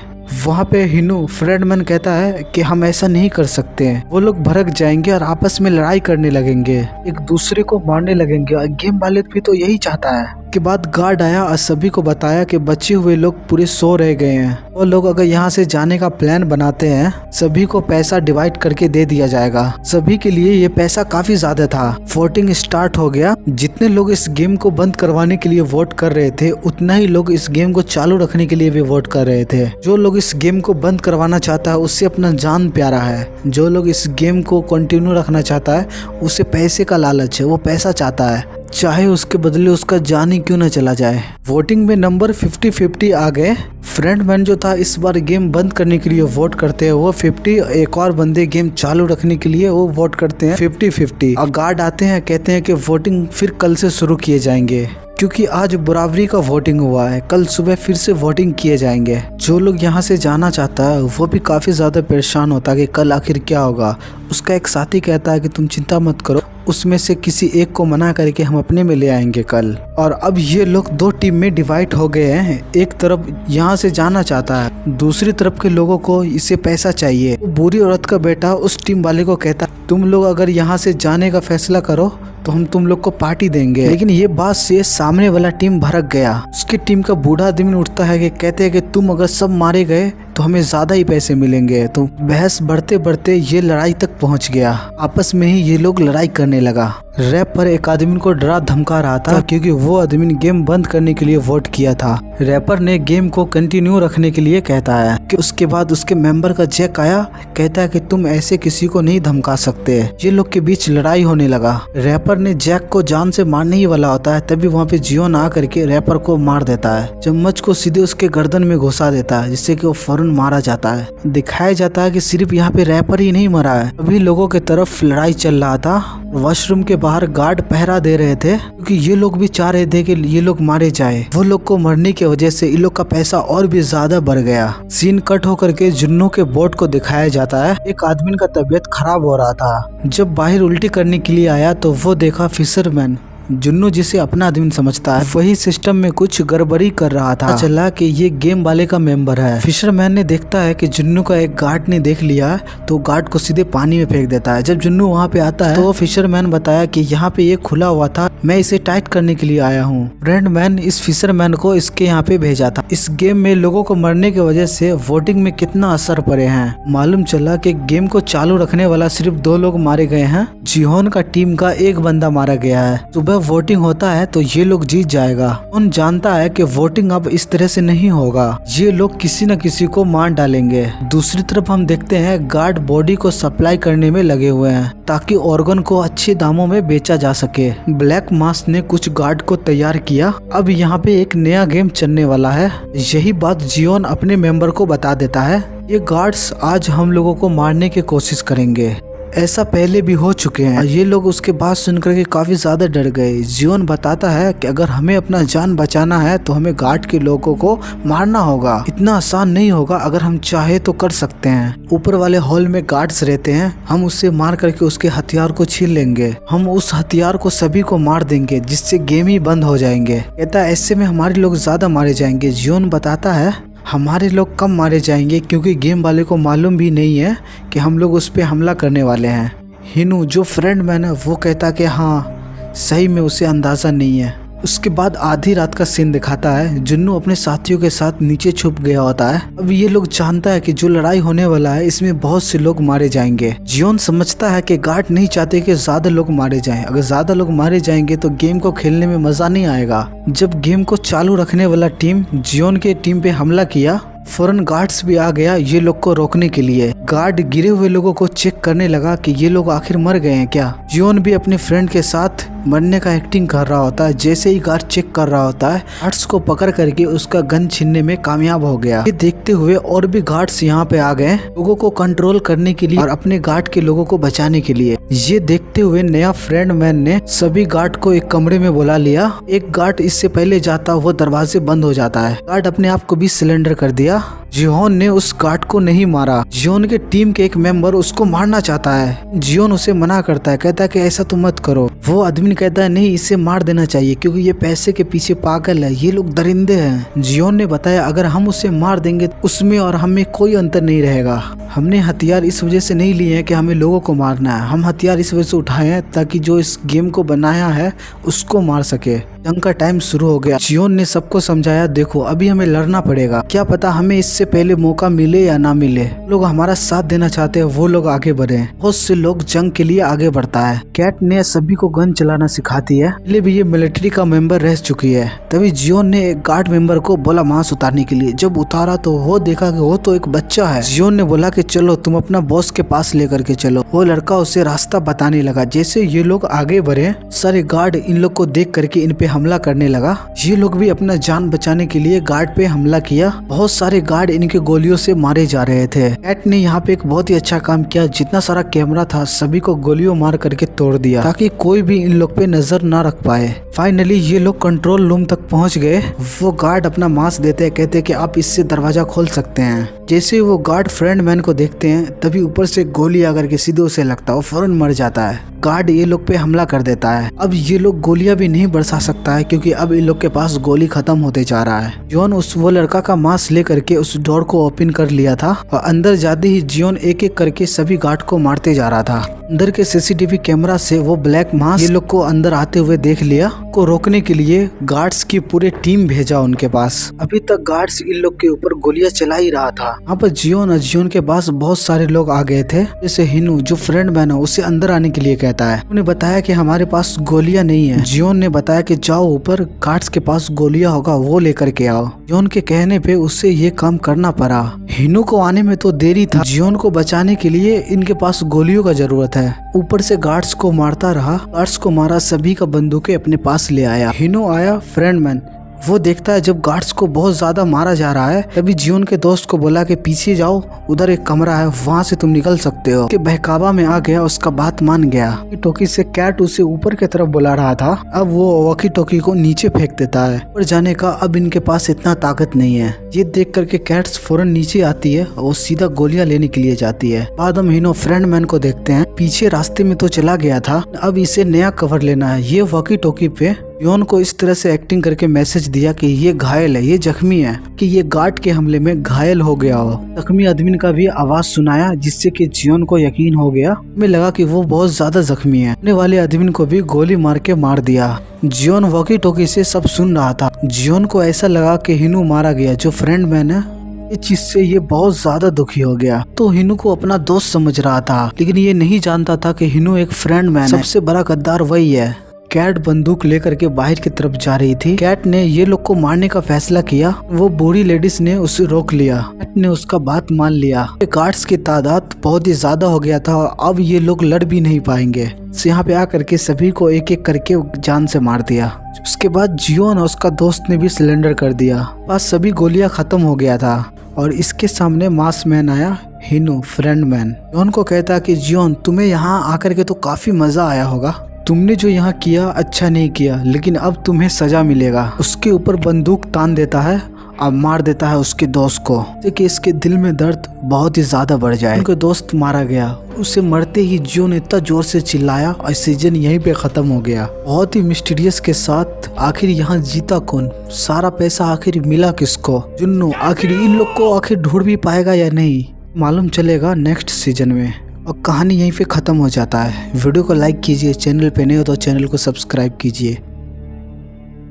वहाँ पे हिनू फ्रेंडमैन कहता है कि हम ऐसा नहीं कर सकते हैं। वो लोग भड़क जाएंगे और आपस में लड़ाई करने लगेंगे, एक दूसरे को मारने लगेंगे और गेम वाले भी तो यही चाहता है। के बाद गार्ड आया और सभी को बताया कि बचे हुए लोग पूरे 100 रह गए हैं। वो लोग अगर यहाँ से जाने का प्लान बनाते हैं सभी को पैसा डिवाइड करके दे दिया जाएगा। सभी के लिए ये पैसा काफी ज्यादा था। वोटिंग स्टार्ट हो गया। जितने लोग इस गेम को बंद करवाने के लिए वोट कर रहे थे उतना ही लोग इस गेम को चालू रखने के लिए भी वोट कर रहे थे। जो लोग इस गेम को बंद करवाना चाहता है उससे अपना जान प्यारा है। जो लोग इस गेम को कंटिन्यू रखना चाहता है उसे पैसे का लालच है, वो पैसा चाहता है, चाहे उसके बदले उसका जान ही क्यों न चला जाए। वोटिंग में नंबर 50-50 आ गए। फ्रेंडमैन जो था इस बार गेम बंद करने के लिए वोट करते हैं वो 50, एक और बंदे गेम चालू रखने के लिए वो वोट करते हैं 50-50। और गार्ड आते हैं, कहते हैं कि वोटिंग फिर कल से शुरू किए जाएंगे क्योंकि आज बराबरी का वोटिंग हुआ है, कल सुबह फिर से वोटिंग किए जाएंगे। जो लोग यहाँ से जाना चाहता है वो भी काफी ज्यादा परेशान होता है कि कल आखिर क्या होगा। उसका एक साथी कहता है कि तुम चिंता मत करो, उसमें से किसी एक को मना करके हम अपने में ले आएंगे कल। और अब ये लोग दो टीम में डिवाइड हो गए हैं। एक तरफ यहाँ से जाना चाहता है, दूसरी तरफ के लोगों को इसे पैसा चाहिए। बुरी औरत का बेटा उस टीम वाले को कहता तुम लोग अगर यहाँ से जाने का फैसला करो तो हम तुम लोग को पार्टी देंगे। लेकिन ये बात से सामने वाला टीम भड़क गया। उसकी टीम का बूढ़ा आदमी उठता है कि कहते हैं कि तुम अगर सब मारे गए तो हमें ज्यादा ही पैसे मिलेंगे। तो बहस बढ़ते बढ़ते ये लड़ाई तक पहुंच गया। आपस में ही ये लोग लड़ाई करने लगा। रैपर एक आदमी को डरा धमका रहा था क्योंकि वो आदमी गेम बंद करने के लिए वोट किया था। रैपर ने गेम को कंटिन्यू रखने के लिए कहता है कि उसके बाद उसके मेंबर का जैक आया, कहता है कि तुम ऐसे किसी को नहीं धमका सकते। ये लोग के बीच लड़ाई होने लगा। रैपर ने जैक को जान से मारने ही वाला होता है, तभी वहाँ पे जियोन आ करके रैपर को मार देता है। चम्मच को सीधे उसके गर्दन में घुसा देता है जिससे कि वो फौरन मारा जाता है। दिखाया जाता है कि सिर्फ यहाँ पे रैपर ही नहीं मरा है, सभी लोगों के तरफ लड़ाई चल रहा था। वॉशरूम के बाहर गार्ड पहरा दे रहे थे क्योंकि ये लोग भी चाह रहे थे कि ये लोग मारे जाए। वो लोग को मरने की वजह से इन लोग का पैसा और भी ज्यादा बढ़ गया। सीन कट होकर के जुन्नू के बोट को दिखाया जाता है। एक आदमी का तबीयत खराब हो रहा था। जब बाहर उल्टी करने के लिए आया तो वो देखा फिशरमैन, जुन्नू जिसे अपना आदमी समझता है, वही सिस्टम में कुछ गड़बड़ी कर रहा था। चला कि ये गेम वाले का मेंबर है। फिशरमैन ने देखता है कि जुन्नू का एक गार्ड ने देख लिया तो गार्ड को सीधे पानी में फेंक देता है। जब जुन्नू वहाँ पे आता है तो फिशरमैन बताया कि यहाँ पे ये खुला हुआ था, मैं इसे टाइट करने के लिए आया हूँ। ब्रैंडमैन इस फिशरमैन को इसके यहाँ पे भेजा था। इस गेम में लोगों को मरने की वजह से वोटिंग में कितना असर पड़े हैं। मालूम चला कि गेम को चालू रखने वाला सिर्फ 2 लोग मारे गए हैं। जिहोन का टीम का एक बंदा मारा गया है। सुबह वोटिंग होता है तो ये लोग जीत जाएगा। उन जानता है कि वोटिंग अब इस तरह से नहीं होगा, ये लोग किसी न किसी को मार डालेंगे। दूसरी तरफ हम देखते हैं गार्ड बॉडी को सप्लाई करने में लगे हुए हैं ताकि ऑर्गन को अच्छे दामों में बेचा जा सके। ब्लैक मास ने कुछ गार्ड को तैयार किया। अब यहाँ पे एक नया गेम चलने वाला है। यही बात जियोन अपने मेंबर को बता देता है। ये गार्ड्स आज हम लोगों को मारने की कोशिश करेंगे, ऐसा पहले भी हो चुके हैं। ये लोग उसके बात सुनकर के काफी ज्यादा डर गए। जियोन बताता है कि अगर हमें अपना जान बचाना है तो हमें गार्ड के लोगों को मारना होगा। इतना आसान नहीं होगा, अगर हम चाहे तो कर सकते हैं। ऊपर वाले हॉल में गार्ड्स रहते हैं, हम उससे मार करके उसके हथियार को छीन लेंगे। हम उस हथियार को सभी को मार देंगे जिससे गेम ही बंद हो जाएंगे। कहता है ऐसे में हमारे लोग ज्यादा मारे जाएंगे। जियोन बताता है हमारे लोग कम मारे जाएंगे क्योंकि गेम वाले को मालूम भी नहीं है कि हम लोग उस पर हमला करने वाले हैं। हिनू जो फ्रेंड मैन है वो कहता कि हाँ सही में उसे अंदाजा नहीं है। उसके बाद आधी रात का सीन दिखाता है। जुन्नू अपने साथियों के साथ नीचे छुप गया होता है। अब ये लोग जानता है कि जो लड़ाई होने वाला है इसमें बहुत से लोग मारे जाएंगे। जियोन समझता है कि गार्ड नहीं चाहते कि ज्यादा लोग मारे जाएं। अगर ज्यादा लोग मारे जाएंगे तो गेम को खेलने में मजा नहीं आएगा। जब गेम को चालू रखने वाला टीम जियोन के टीम पे हमला किया, फौरन गार्ड्स भी आ गया ये लोग को रोकने के लिए। गार्ड गिरे हुए लोगों को चेक करने लगा कि ये लोग आखिर मर गए हैं क्या। जियोन भी अपने फ्रेंड के साथ मरने का एक्टिंग कर रहा होता है। जैसे ही गार्ड चेक कर रहा होता है, गार्ड्स को पकड़ करके उसका गन छीनने में कामयाब हो गया। ये देखते हुए और भी गार्ड्स यहाँ पे आ गए लोगों को कंट्रोल करने के लिए और अपने गार्ड के लोगों को बचाने के लिए। ये देखते हुए नया फ्रेंड मैन ने सभी गार्ड को एक कमरे में बुला लिया। एक गार्ड इससे पहले जाता वो दरवाजे बंद हो जाता है। गार्ड अपने आप को भी सिलेंडर कर दिया। जियोन ने उस गार्ड को नहीं मारा। जियोन के टीम के एक मेंबर उसको मारना चाहता है। जियोन उसे मना करता है, कहता है कि ऐसा तुम मत करो। वो आदमी कहता है नहीं, इसे मार देना चाहिए क्योंकि ये पैसे के पीछे पागल है, ये लोग दरिंदे हैं। जियोन ने बताया अगर हम उसे मार देंगे उसमें और हमें कोई अंतर नहीं रहेगा। हमने हथियार इस वजह से नहीं लिए हैं कि हमें लोगों को मारना है, हम हथियार इस वजह से उठाए हैं ताकि जो इस गेम को बनाया है उसको मार सके। जंग का टाइम शुरू हो गया। जियोन ने सबको समझाया देखो अभी हमें लड़ना पड़ेगा, क्या पता हमें इससे पहले मौका मिले या ना मिले। लोग हमारा साथ देना चाहते हैं वो लोग आगे बढ़े। बहुत से लोग जंग के लिए आगे बढ़ता है। कैट ने सभी को गन चलाना सिखाती है। पहले भी ये मिलिट्री का मेंबर रह चुकी है। तभी जियोन ने एक गार्ड मेंबर को बोला मांस उतारने के लिए। जब उतारा तो वो देखा कि वो तो एक बच्चा है। जियोन ने बोला कि चलो तुम अपना बॉस के पास लेकर के चलो। वो लड़का उसे रास्ता बताने लगा। जैसे ये लोग आगे बढ़े सारे गार्ड इन लोग को देख करके इन पे हमला करने लगा। ये लोग भी अपना जान बचाने के लिए गार्ड पे हमला किया। बहुत सारे गार्ड इनके गोलियों से मारे जा रहे थे। कैट ने यहाँ पे एक बहुत ही अच्छा काम किया। जितना सारा कैमरा था सभी को गोलियों मार करके तोड़ दिया ताकि कोई भी इन लोग पे नजर ना रख पाए। फाइनली ये लोग कंट्रोल रूम तक पहुँच गए। वो गार्ड अपना मास्क देते हैं, कहते हैं कि आप इससे दरवाजा खोल सकते हैं। जैसे ही वो गार्ड फ्रेंड मैन को देखते हैं तभी ऊपर से गोली आकर के सीधे उसे लगता है, वो फौरन मर जाता है। गार्ड ये लोग पे हमला कर देता है। अब ये लोग गोलियां भी नहीं बरसा सकता है क्योंकि अब इन लोग के पास गोली खत्म होते जा रहा है। जियोन वो लड़का का मास्क लेकर के उस डोर को ओपन कर लिया था और अंदर जाते ही जियोन एक एक करके सभी गार्ड को मारते जा रहा था। अंदर के सीसीटीवी कैमरा से वो ब्लैक मास्क ये लोग को अंदर आते हुए देख लिया। को रोकने के लिए गार्ड्स की पूरे टीम भेजा उनके पास। अभी तक गार्ड्स इन लोग के ऊपर गोलियां चला ही रहा था। यहाँ पर जियोन के पास बहुत सारे लोग आ गए थे, जैसे हिनू जो फ्रेंड मैन है उसे अंदर आने के लिए कहता है। उन्हें बताया कि हमारे पास गोलियां नहीं है। जियोन ने बताया कि जाओ ऊपर गार्ड्स के पास गोलियां होगा वो लेकर के आओ। जियोन के कहने पे उससे ये काम करना पड़ा। हिनू को आने में तो देरी था, जियोन को बचाने के लिए इनके पास गोलियों का जरूरत है। ऊपर से गार्ड्स को मारता रहा, गार्ड्स को मारा, सभी का बंदूकें अपने पास ले आया। हिनू आया, फ्रेंड मैन वो देखता है जब गार्ड्स को बहुत ज्यादा मारा जा रहा है, तभी जियोन के दोस्त को बोला कि पीछे जाओ, उधर एक कमरा है, वहाँ से तुम निकल सकते हो। कि बहकावा में आ गया, उसका बात मान गया। टोकी से कैट उसे ऊपर की तरफ बुला रहा था, अब वो वॉकी टोकी को नीचे फेंक देता है। ऊपर जाने का अब इनके पास इतना ताकत नहीं है। ये देख करके कैट्स फौरन नीचे आती है और सीधा गोलियां लेने के लिए जाती है। बाद हम हिनो फ्रेंड मैन को देखते हैं, पीछे रास्ते में तो चला गया था, अब इसे नया कवर लेना है। ये वॉकी टोकी पे जियोन को इस तरह से एक्टिंग करके मैसेज दिया कि ये घायल है, ये जख्मी है, कि ये गार्ड के हमले में घायल हो गया हो। जख्मी आदमी का भी आवाज सुनाया जिससे कि जियोन को यकीन हो गया। हमें लगा कि वो बहुत ज्यादा जख्मी है। आने वाले आदमी को भी गोली मार के मार दिया। जियोन वॉकी टोकी से सब सुन रहा था। जियोन को ऐसा लगा कि हिनू मारा गया, जो फ्रेंड मैन है। इस चीज से ये बहुत ज्यादा दुखी हो गया। तो हिनू को अपना दोस्त समझ रहा था, लेकिन ये नहीं जानता था कि हिनू एक फ्रेंड मैन है। सबसे बड़ा गद्दार वही है। कैट बंदूक लेकर के बाहर की तरफ जा रही थी। कैट ने ये लोग को मारने का फैसला किया, वो बूढ़ी लेडीज ने उसे रोक लिया। कैट ने उसका बात मान लिया। गार्ड्स की तादाद बहुत ही ज्यादा हो गया था, अब ये लोग लड़ भी नहीं पाएंगे। यहाँ पे आकर के सभी को एक एक करके जान से मार दिया। उसके बाद जियोन और उसका दोस्त ने भी सिलेंडर कर दिया। पास सभी गोलियां खत्म हो गया था और इसके सामने मास्क मैन आया, हिनू फ्रेंड मैन। जियोन को कहता कि जियोन तुम्हें यहाँ आकर के तो काफी मजा आया होगा, तुमने जो यहाँ किया अच्छा नहीं किया, लेकिन अब तुम्हें सजा मिलेगा। उसके ऊपर बंदूक तान देता है और मार देता है उसके दोस्त को, कि इसके दिल में दर्द बहुत ही ज्यादा बढ़ जाए। उनका दोस्त मारा गया। उसे मरते ही जियोन इतना जोर से चिल्लाया और सीजन यहीं पे खत्म हो गया। बहुत ही मिस्टीरियस के साथ आखिर यहाँ जीता कौन, सारा पैसा आखिर मिला किसको, जुन्नू आखिर इन लोग को आखिर ढूंढ भी पाएगा या नहीं, मालूम चलेगा नेक्स्ट सीजन में। और कहानी यहीं पे ख़त्म हो जाता है। वीडियो को लाइक कीजिए, चैनल पे नए हो तो चैनल को सब्सक्राइब कीजिए।